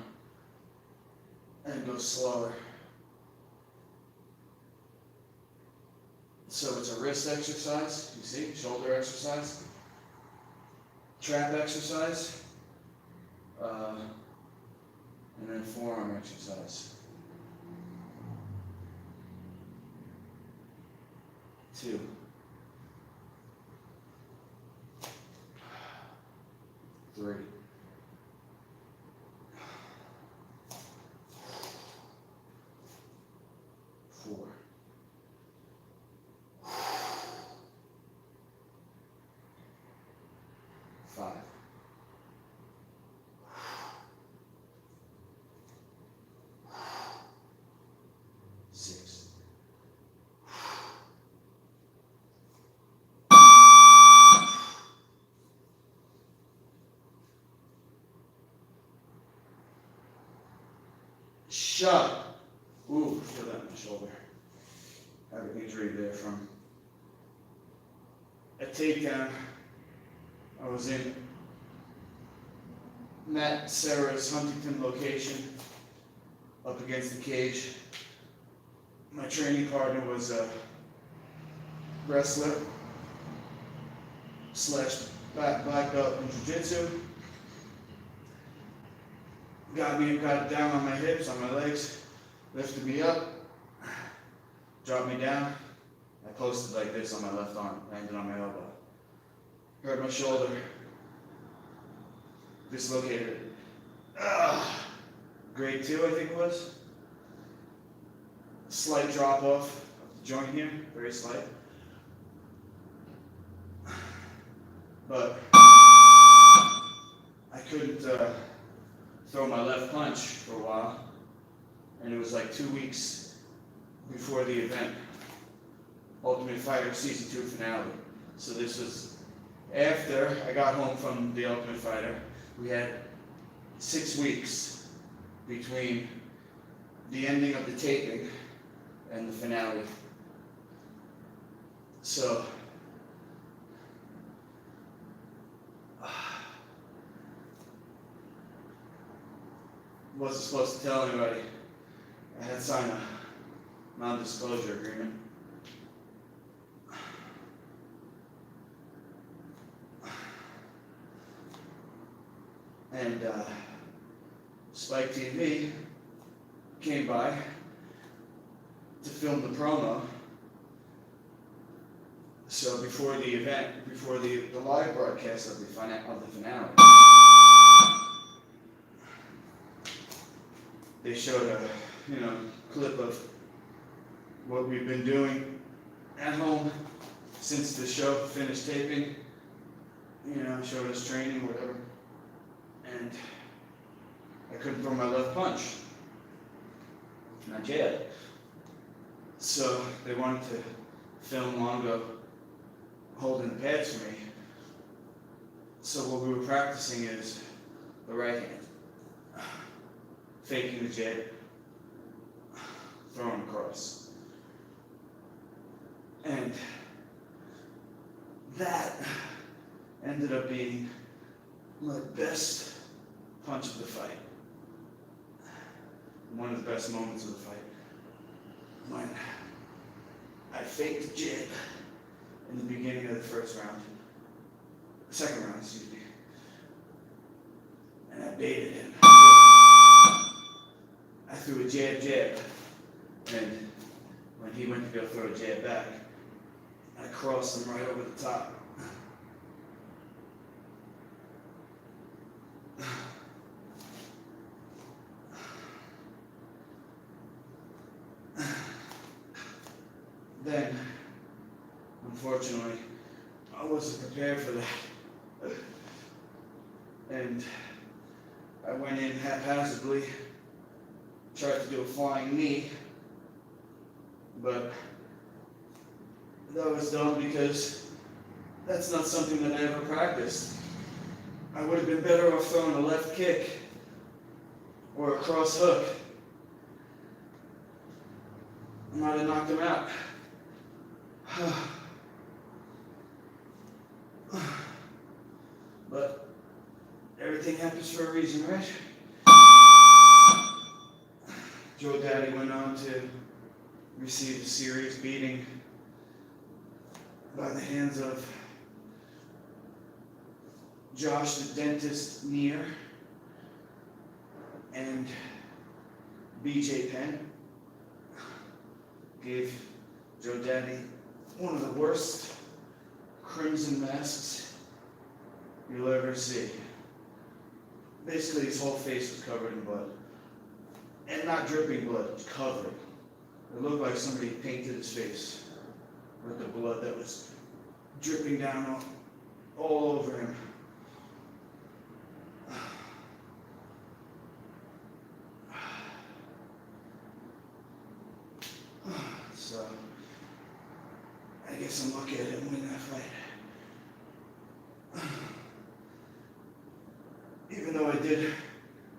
and go slower. So it's a wrist exercise, you see, shoulder exercise, trap exercise, and then forearm exercise. 2. 3. 4. 5. 6. 7. Ooh, feel that in my shoulder. I have an injury there from a takedown. I was in Matt Serra's Huntington location, up against the cage. My training partner was a wrestler / black belt in jiu-jitsu. Got down on my hips, on my legs, lifted me up, dropped me down. I posted like this on my left arm, landed on my elbow. Hurt my shoulder, dislocated it. Grade 2, I think it was. Slight drop off of the joint here, very slight. But I couldn't throw my left punch for a while, and it was like 2 weeks before the event, Ultimate Fighter Season 2 finale. So this was after I got home from the Ultimate Fighter. We had 6 weeks between the ending of the taping and the finale. So wasn't supposed to tell anybody. I had signed a non-disclosure agreement. And Spike TV came by to film the promo. So before the event, before the live broadcast of the finale, they showed a clip of what we've been doing at home since the show finished taping. Showed us training, whatever. And I couldn't throw my left punch. Not yet. So they wanted to film Longo holding the pads for me. So what we were practicing is the right hand. Faking the jab. Throwing across. And that ended up being my best punch of the fight. One of the best moments of the fight. When I faked a jab in the beginning of the second round, excuse me. And I baited him. I threw a jab, and when he went to go throw a jab back, I crossed him right over the top. Then, unfortunately, I wasn't prepared for that. And I went in haphazardly, tried to do a flying knee, but that was dumb because that's not something that I ever practiced. I would have been better off throwing a left kick or a cross hook. I might have knocked him out. But everything happens for a reason, right? Joe Daddy went on to receive a serious beating by the hands of Josh the dentist Neer and BJ Penn. Gave Joe Daddy one of the worst crimson masks you'll ever see. Basically, his whole face was covered in blood. And not dripping blood, just covered. It looked like somebody painted his face with the blood that was dripping down all over him. So, I guess I'm lucky I didn't win that fight. Even though I did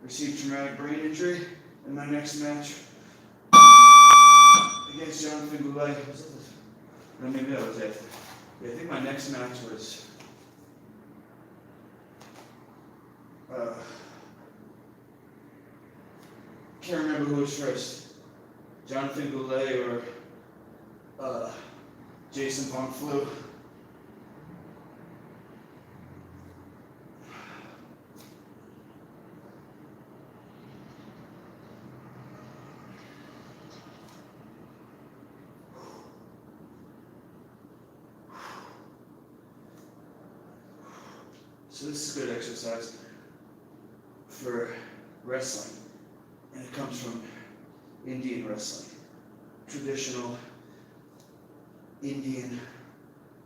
receive traumatic brain injury in my next match against Jonathan Goulet. No, maybe that was it. Yeah, I think my next match was can't remember who was first. Jonathan Goulet or Jason Von Flew. So this is good exercise for wrestling, and it comes from Indian wrestling, traditional Indian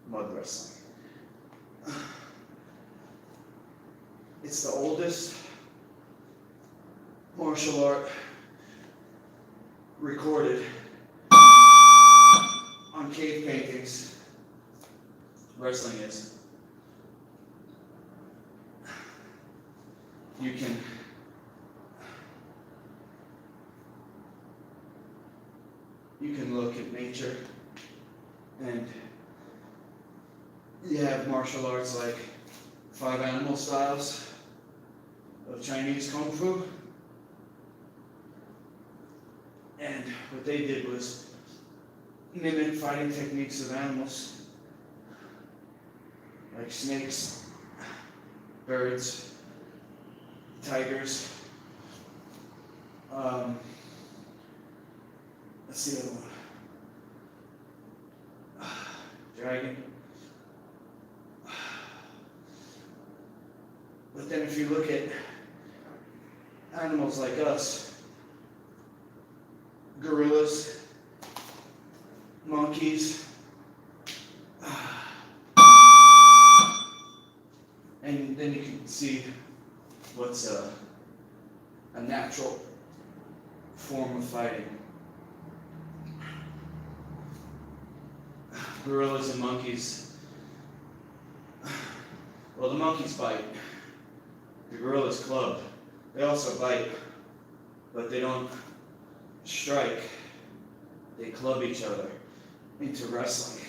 mud wrestling. It's the oldest martial art recorded on cave paintings. Wrestling is. You can look at nature, and you have martial arts like 5 animal styles of Chinese Kung Fu. And what they did was mimic fighting techniques of animals, like snakes, birds, tigers. Let's see the other one. Dragon. But then if you look at animals like us, gorillas, monkeys, and then you can see what's a natural form of fighting. Gorillas and monkeys. Well, the monkeys bite. The gorillas club. They also bite, but they don't strike. They club each other into wrestling.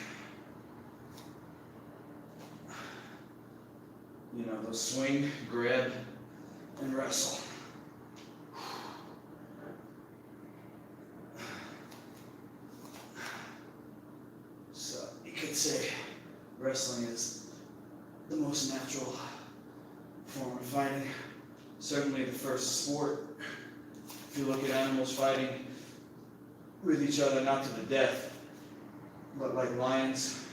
You know, they'll swing, grab, and wrestle. So you could say wrestling is the most natural form of fighting. Certainly the first sport. If you look at animals fighting with each other, not to the death, but like lions,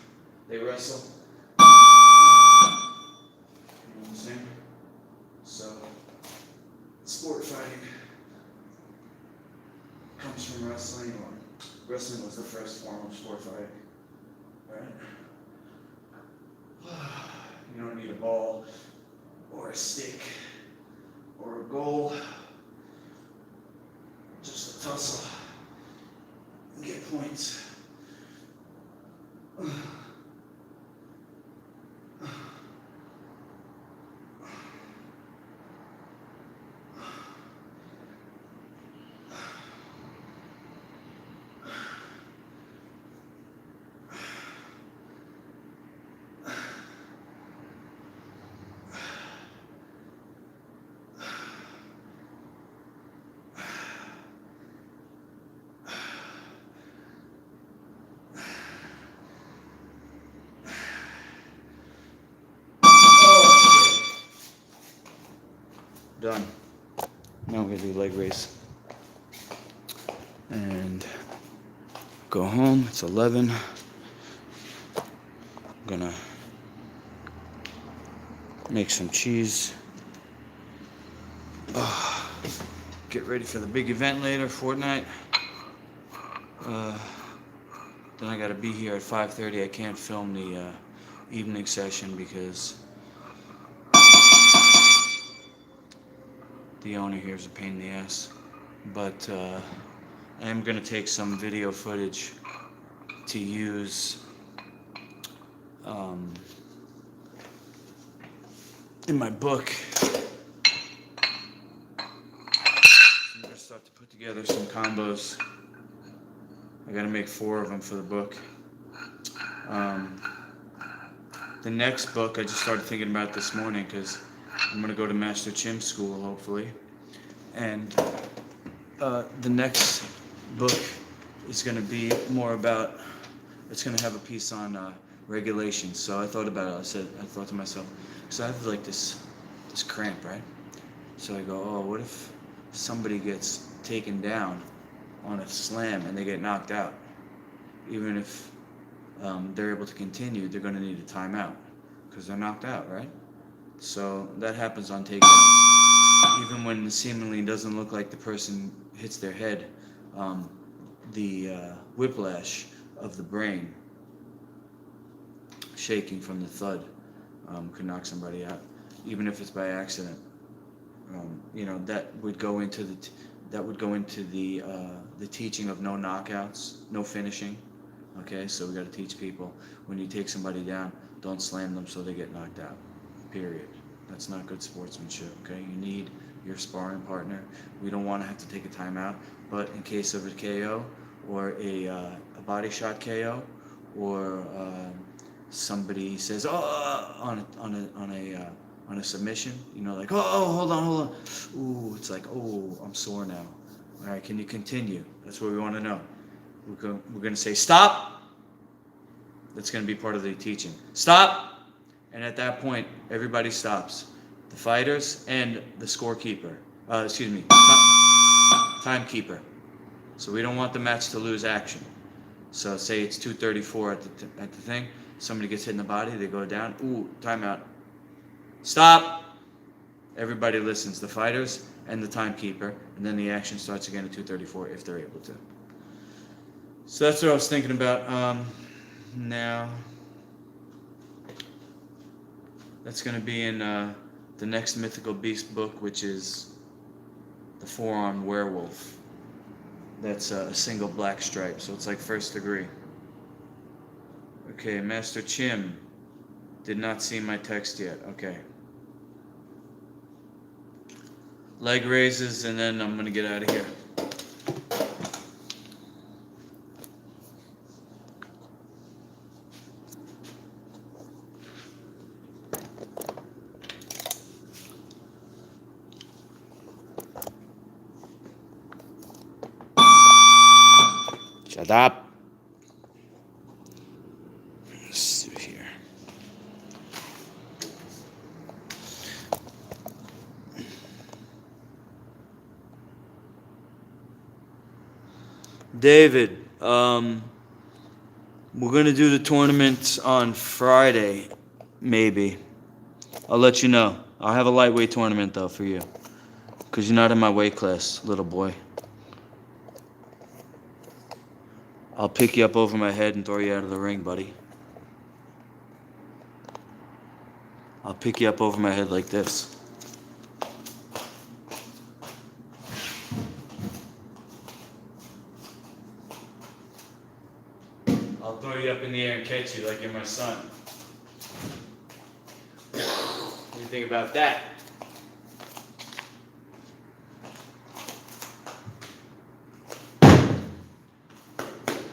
they wrestle. You know what I'm saying? So, sport fighting comes from wrestling, or wrestling was the first form of sport fighting, right? You don't need a ball, or a stick, or a goal, just a tussle, and get points. Done. Now we're gonna do leg raise. And go home. It's 11. I'm gonna make some cheese. Get ready for the big event later, Fortnite. Then I gotta be here at 5:30. I can't film the evening session because the owner here is a pain in the ass. But I am gonna take some video footage to use in my book. I'm gonna start to put together some combos. I gotta make 4 of them for the book. The next book I just started thinking about this morning because I'm gonna go to Master Chim's school hopefully, and the next book is gonna be more about. It's gonna have a piece on regulations. So I thought about it. I thought to myself, because I have like this cramp, right? So I go, oh, what if somebody gets taken down on a slam and they get knocked out? Even if they're able to continue, they're going to need a timeout because they're knocked out, right? So that happens on takedowns. Even when it seemingly doesn't look like the person hits their head, the whiplash of the brain shaking from the thud could knock somebody out, even if it's by accident. That would go into the teaching of no knockouts, no finishing. Okay, so we got to teach people when you take somebody down, don't slam them so they get knocked out. Period. That's not good sportsmanship. Okay, you need your sparring partner. We don't want to have to take a timeout, but in case of a KO or a body shot KO, or somebody says on a submission, like hold on, ooh, it's like, oh, I'm sore now. All right, can you continue? That's what we want to know. We're going to say stop. That's going to be part of the teaching. Stop, and at that point, everybody stops. The fighters and the scorekeeper. Timekeeper. So we don't want the match to lose action. So say it's 2:34 at the thing. Somebody gets hit in the body. They go down. Ooh, timeout. Stop. Everybody listens. The fighters and the timekeeper, and then the action starts again at 2:34 if they're able to. So that's what I was thinking about. Now, that's going to be in the next Mythical Beast book, which is the Four-Armed Werewolf. That's a single black stripe, so it's like first degree. Okay, Master Chim did not see my text yet. Okay. Leg raises, and then I'm going to get out of here. Shut up. Let's see here. David, we're gonna do the tournament on Friday, maybe. I'll let you know. I'll have a lightweight tournament though for you, cause you're not in my weight class, little boy. I'll pick you up over my head and throw you out of the ring, buddy. I'll pick you up over my head like this. I'll throw you up in the air and catch you like you're my son. What do you think about that?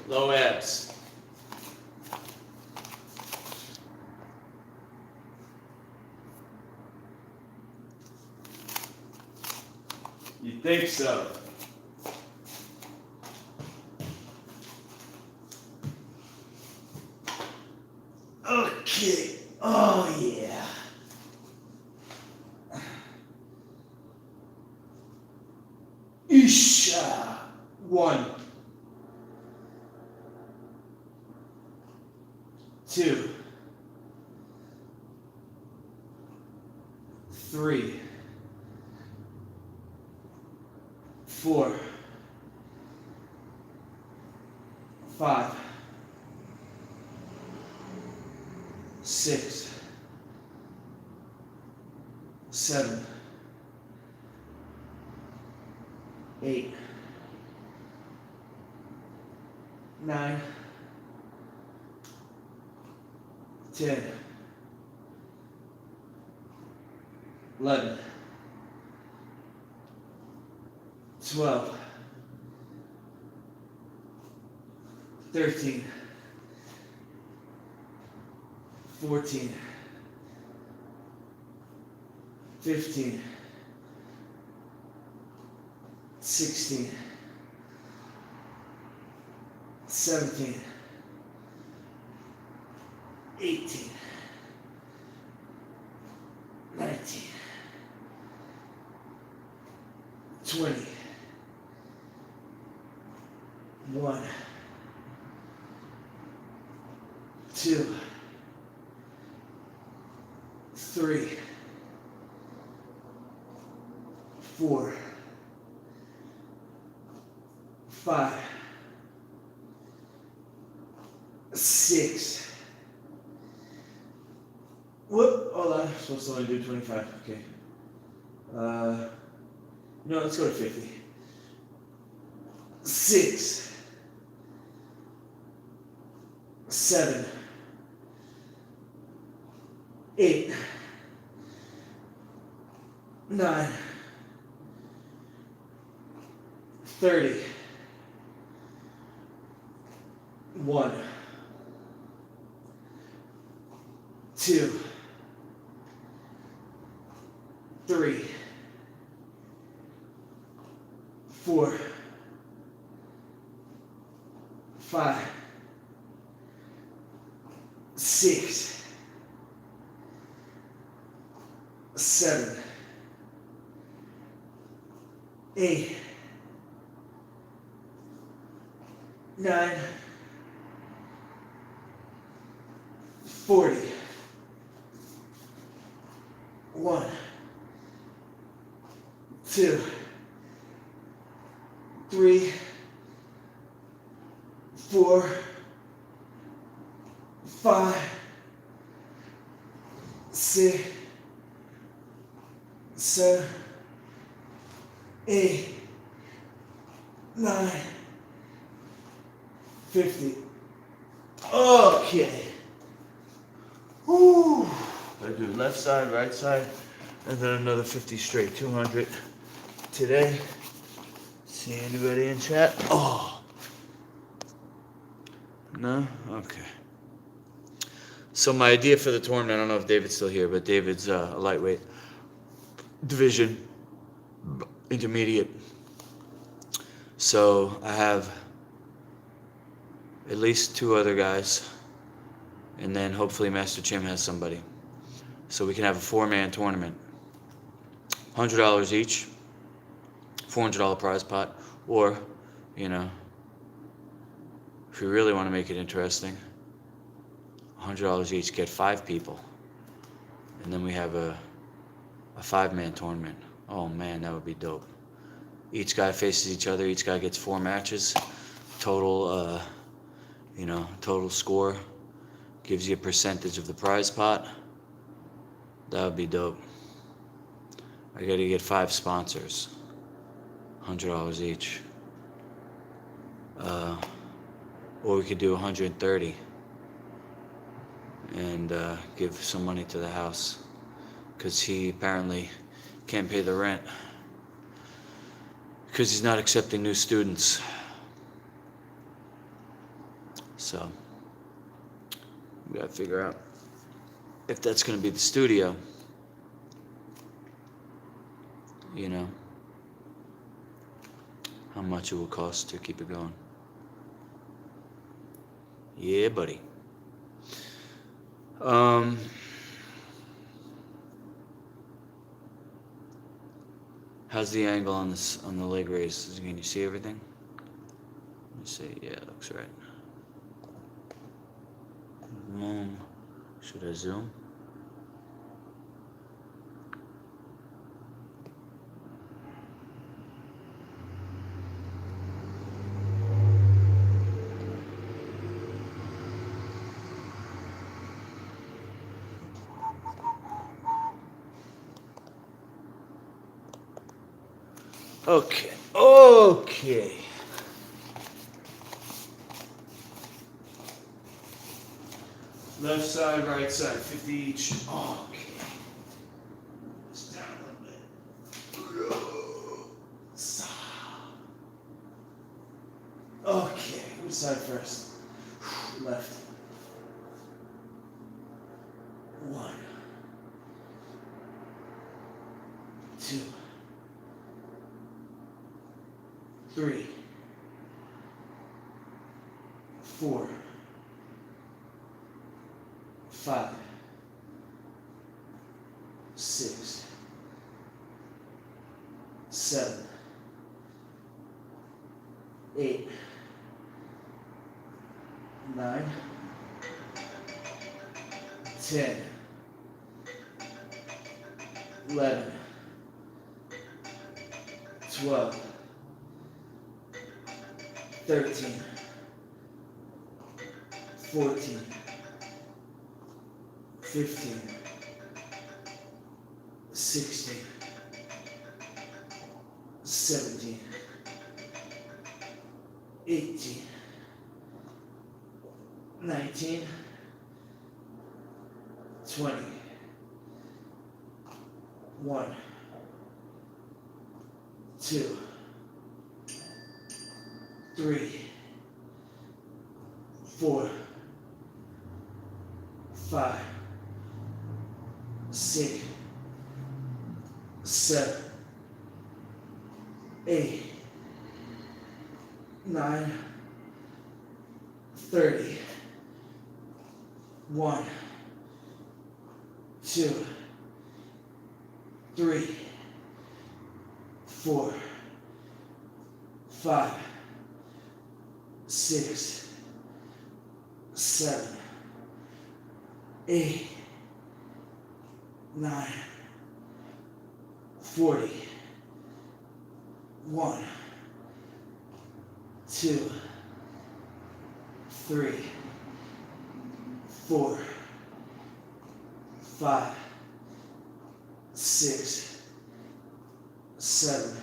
Low abs. You think so? Okay. Oh, yeah. Isha. 1, 2, 3, 4, 5, 6, 7, 8, 9, 10, 11, 12, 13, 14, 15, 16, 17, 18, 19, 20, 1, 2, 3, 4, 5, 6. Whoop, hold on. I'm supposed to only do 25. Okay. No, let's go to 50. 6, 7, 8, 9, 30, 1, 2, 3, 4, 5, 6, 7, 8, 9, 40, 1, 2, 3, 4, 5, 6, 7, 8, 9, 50. Okay. Whew. I do left side, right side, and then another 50 straight. 200 today. See anybody in chat? Oh. No? Okay. So my idea for the tournament, I don't know if David's still here, but David's a lightweight division, intermediate. So I have at least 2 other guys, and then hopefully Master Chim has somebody. So we can have a 4-man tournament. $100 each, $400 prize pot, or, you know, if you really want to make it interesting, $100 each, get 5 people, and then we have a 5-man tournament. Oh man, that would be dope. Each guy faces each other. Each guy gets 4 matches. Total, total score gives you a percentage of the prize pot. That would be dope. I got to get 5 sponsors. $100 each. Or we could do 130 and give some money to the house, because he apparently can't pay the rent because he's not accepting new students. So we gotta figure out if that's gonna be the studio, you know, how much it will cost to keep it going. Yeah, buddy. How's the angle on this, on the leg raise? Can you see everything? Let me see. Yeah, it looks right. Should I zoom? Okay. Left side, right side, 50 each. Okay. Just down a little bit. Okay, which side first? Left. 1, 2, 3, 4, 5, 6, 7, 8, 9, 10, 11, 12, 13, 14, 15, 16, 17, 18, 19, 20, 1, 2, 3, 4, 5, 6, 7, 8, 9, 30, 1, 2, 3, 4, 5, 6, 7, 8, 9, 40, 1, 2, 3, 4, 5, 6, 7,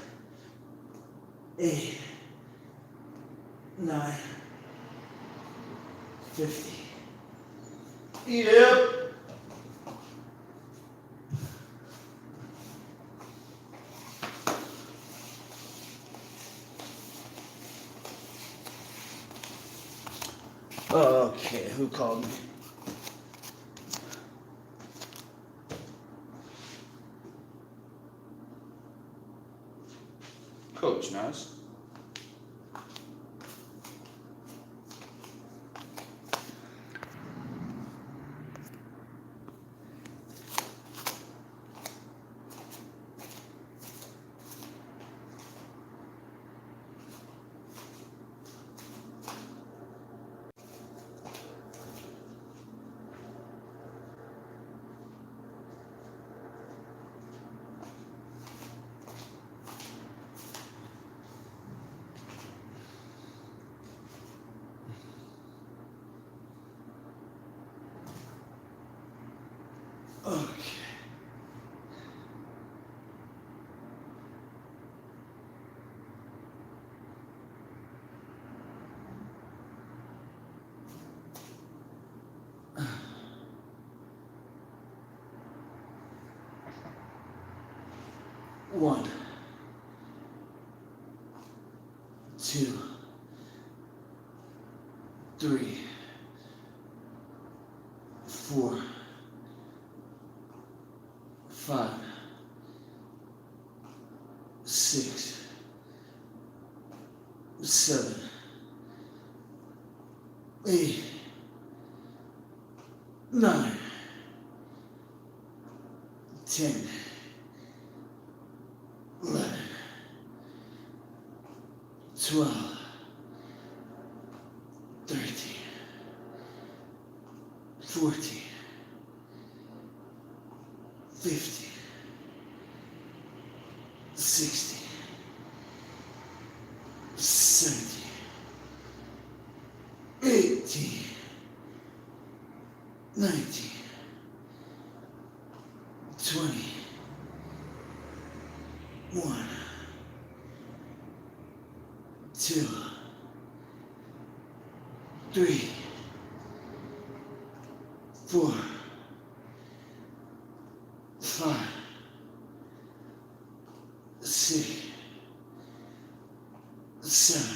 8, 9, 50. Yep. Okay, who called me? Coach, nice. Okay. One, two, three, four, five, six, seven, eight, nine, 10, 11, 12, 13, 14, 15, 16, 17, 18, 19, 20, 1, 2, 3, 4, 5, 6, 7,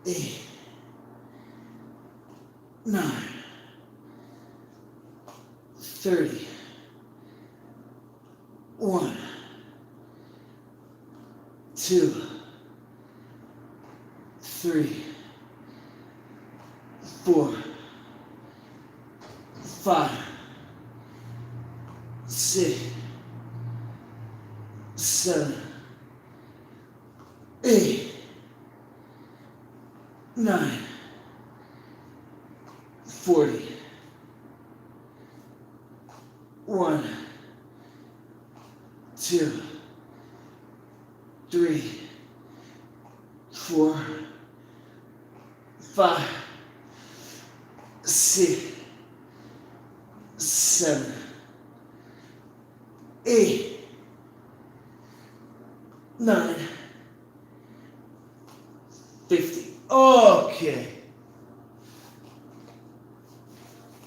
8, 9, 30, 1, 2, 3, 4, 5, 6, 7, 8, 9, 40, 1, 2, 3, 4, 5, 6, 7, 8, 9, 50. Okay.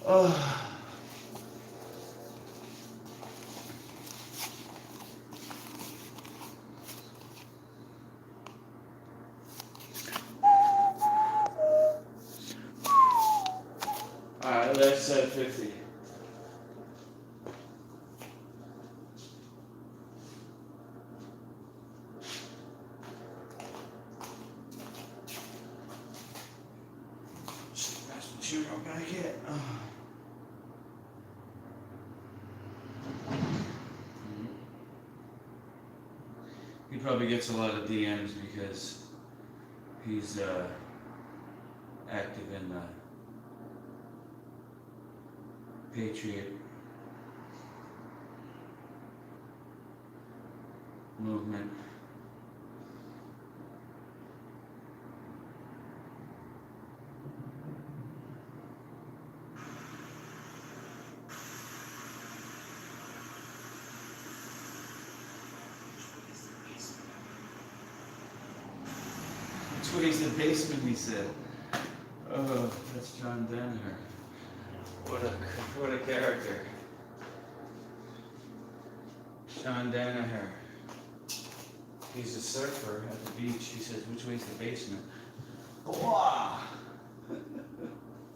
Oh. Alright, left side 50. That's what you were gonna get. He probably gets a lot of DMs because he's active in the Patriot movement. Which way's the basement, he said. Oh, that's John Danaher. What a character. John Danaher. He's a surfer at the beach. He says, which way's the basement? Wow.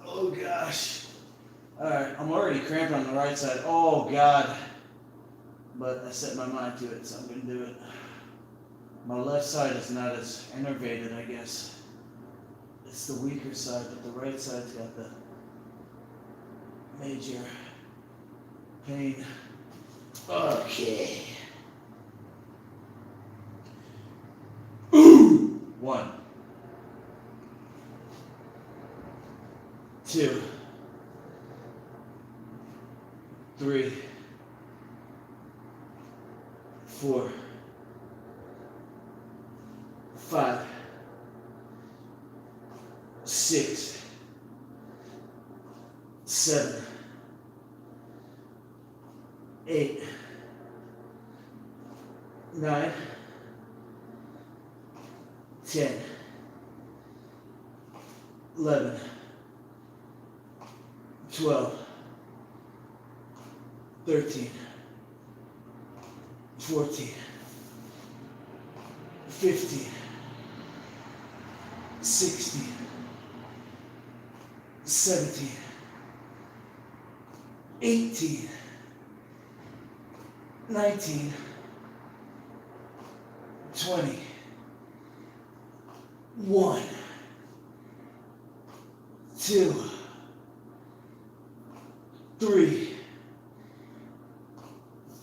Oh gosh. Alright, I'm already cramping on the right side. Oh god. But I set my mind to it, so I'm gonna do it. My left side is not as innervated, I guess. It's the weaker side, but the right side's got the major pain. Okay. Ooh! 1, 2, 3, 4, 5, 6, 7, 8, 9, 10, 11, 12, 13, 14, 15, 16, 17, 18, 19, 20, 1, 2, 3,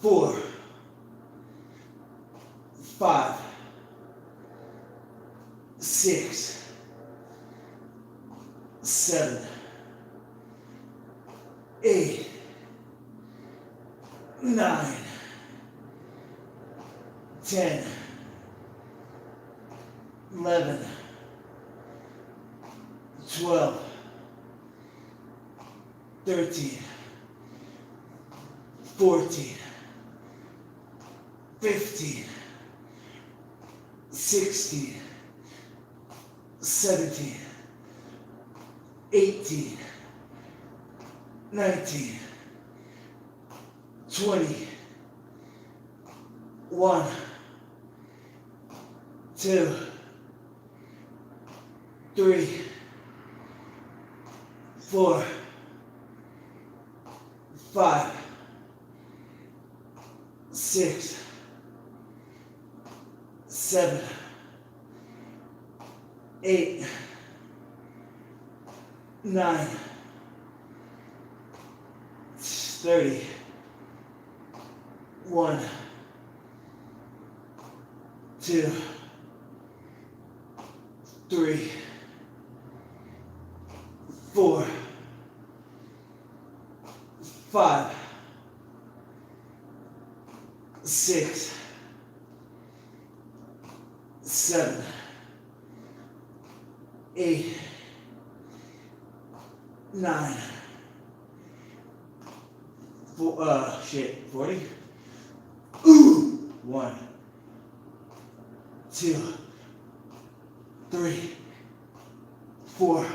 4, 5, 6, 7, 8, 9, 10, 11, 12, 13, 14, 15, 16, 17, 18, 19, 20, 1, 2, 3, 4, 5, 6, 7, 8, 9, 30, 1, 2, 3, 4, 5, 6, 7, 8, 9, 40? Ooh! 1, 2, 3, 4,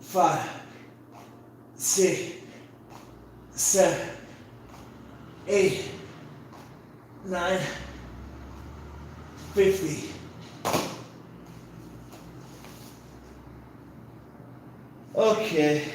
5, 6, 7, 8, 9, 50. Okay.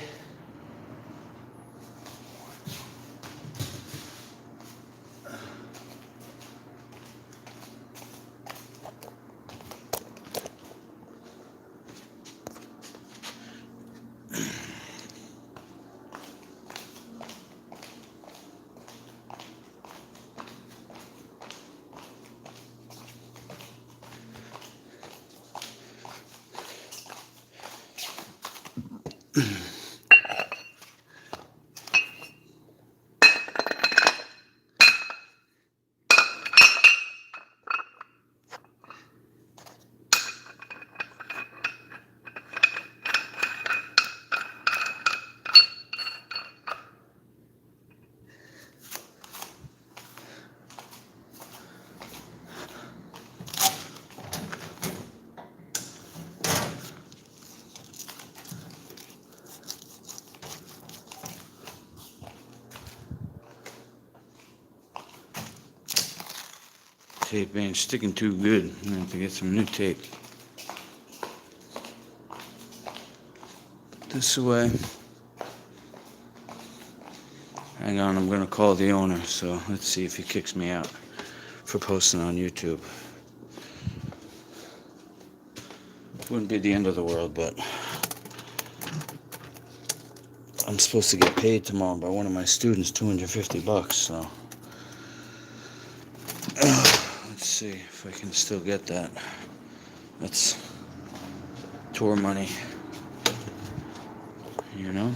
Tape ain't sticking too good. I'm gonna have to get some new tape. Put this away. Hang on, I'm gonna call the owner, so let's see if he kicks me out for posting on YouTube. Wouldn't be the end of the world, but I'm supposed to get paid tomorrow by one of my students, $250, so let's see if I can still get that. That's tour money, you know?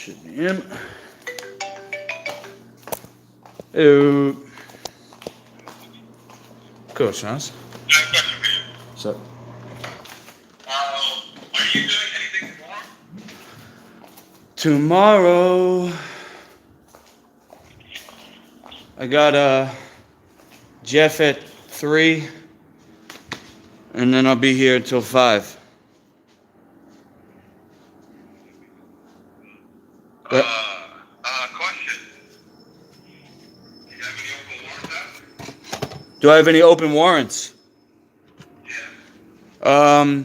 should be him. Hello. Coach, Hans. I have a question for you. What's up? Are you doing anything Tomorrow, tomorrow? I got Jeff at 3, and then I'll be here until 5. What? Question. Do you have any open warrants out? Do I have any open warrants? Yeah.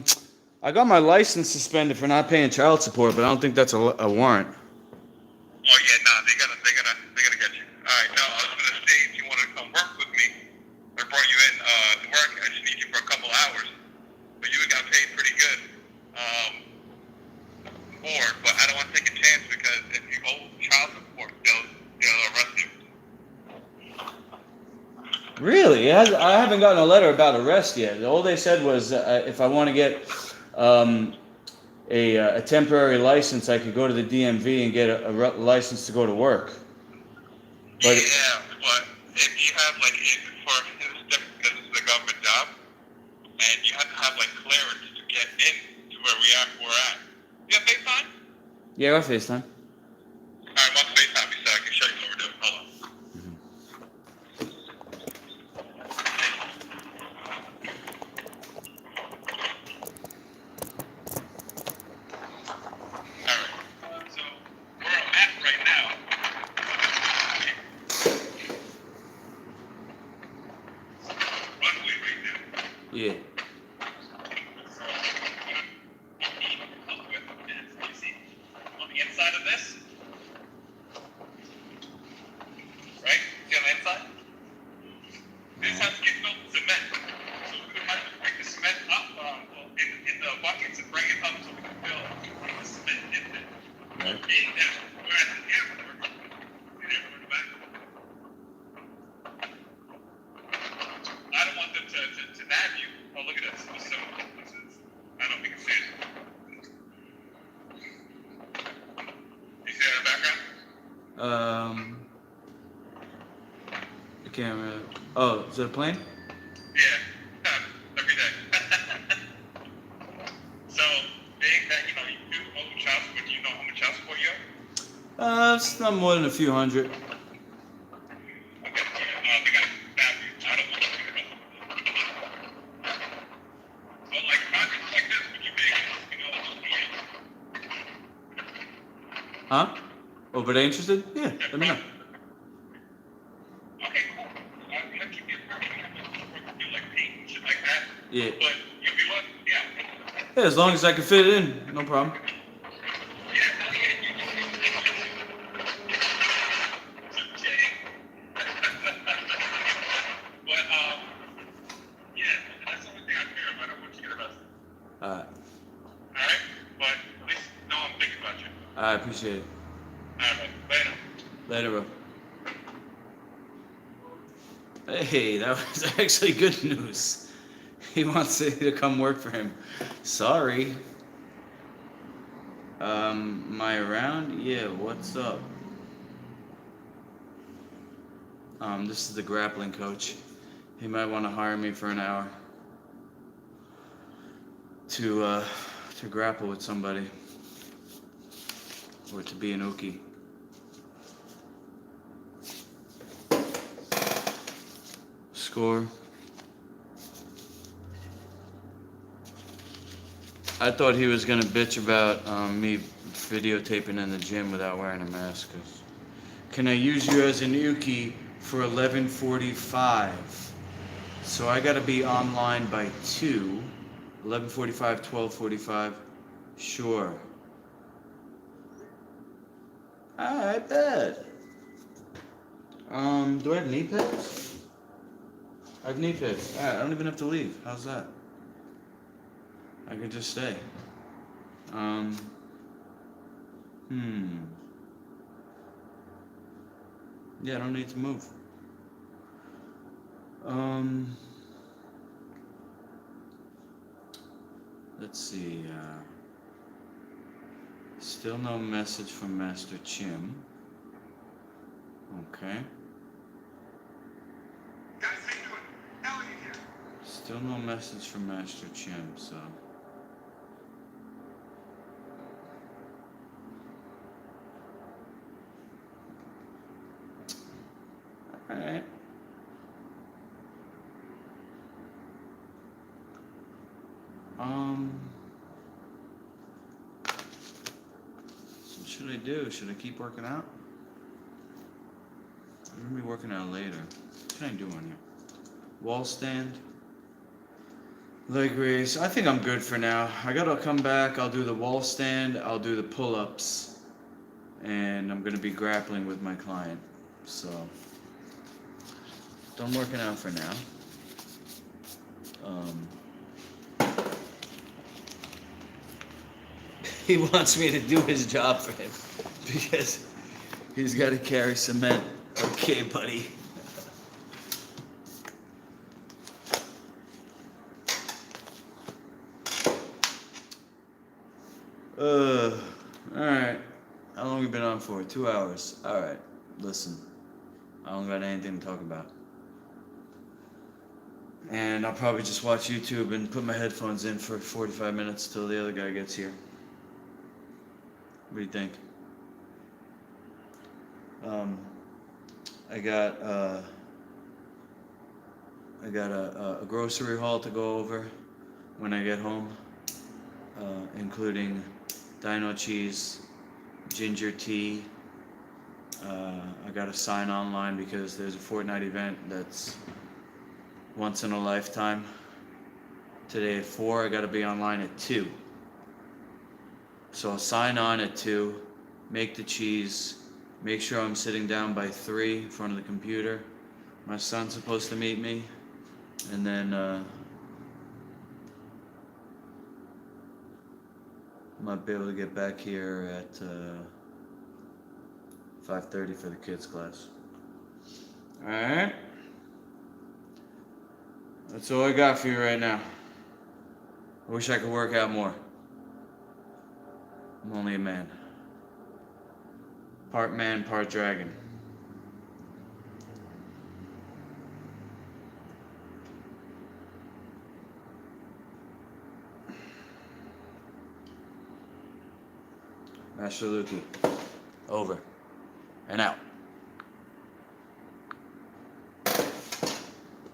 I got my license suspended for not paying child support, but I don't think that's a warrant. Oh yeah, nah, they're gonna get you. Alright, no, I was gonna say if you wanted to come work with me, I brought you in to work, I just need you for a couple hours. But you got paid pretty good. But I don't want to take a chance because if you owe child support, they'll arrest you. Really? I haven't gotten a letter about arrest yet. All they said was if I want to get a temporary license, I could go to the DMV and get a license to go to work. But Yeah, but if you have like, if for this is different because this is a government job, and you have to have like clearance to get in to where we're at. You have FaceTime? yeah, I got FaceTime. Alright, let's FaceTime me so I can show you what we're doing. Hold on. Alright, so where I'm at right now. Runway right now. Yeah. You see, on the inside of this, right? See on the inside? This has to get filled with cement. So we would have to bring the cement up in the buckets and bring it up so we can fill the cement in there. Right. In there. Whereas in the airport, in the back. I don't want them to nab you. Oh, look at this. This is, I don't think it's it. You see that in the background? The camera. Oh, is it a plane? Yeah, every day. So, being that, you do owe child support, do you know how much child support you owe? It's not more than a few hundred. Okay, they gotta stab you. I don't want to think about it. So, like, projects like this, would you be able to Huh? Oh, but they interested? Yeah, let me know. Okay, cool. I'll let you get work. Do like paint and shit like that. Yeah. But you'll be what? Yeah. Yeah, as long as I can fit it in, no problem. Alright. I appreciate it. Later, bro. Hey, that was actually good news. He wants me to come work for him. Sorry. Am I around? Yeah, what's up? This is the grappling coach. He might want to hire me for an hour to grapple with somebody or to be an Uki. Score. I thought he was gonna bitch about me videotaping in the gym without wearing a mask. Can I use you as an Uki for 11:45? So I gotta be online by 2. 11:45, 12:45. Sure. I bet. Do I have knee pads? I have knee pads. Alright, I don't even have to leave. How's that? I can just stay. Yeah, I don't need to move. Let's see. Still no message from Master Chim. Okay. Guys, how you doing? Elliot here. Still no message from Master Chim, so. Alright. So what should I do? Should I keep working out? I'm gonna be working out later. What can I do on here? Wall stand. Leg raise. I think I'm good for now. I gotta come back. I'll do the wall stand. I'll do the pull-ups. And I'm gonna be grappling with my client. So, done working out for now. He wants me to do his job for him because he's got to carry cement. Okay, buddy. Alright. How long have we been on for? 2 hours. Alright. Listen. I don't got anything to talk about. And I'll probably just watch YouTube and put my headphones in for 45 minutes till the other guy gets here. What do you think? I got a grocery haul to go over when I get home, including dino cheese, ginger tea. I got to sign online because there's a Fortnite event that's once in a lifetime. Today at 4, I got to be online at 2. So I'll sign on at 2, make the cheese, make sure I'm sitting down by 3 in front of the computer. My son's supposed to meet me, and then might be able to get back here at 5:30 for the kids' class. Alright? That's all I got for you right now. I wish I could work out more. I'm only a man. Part man, part dragon. Master Luki. Over. And out.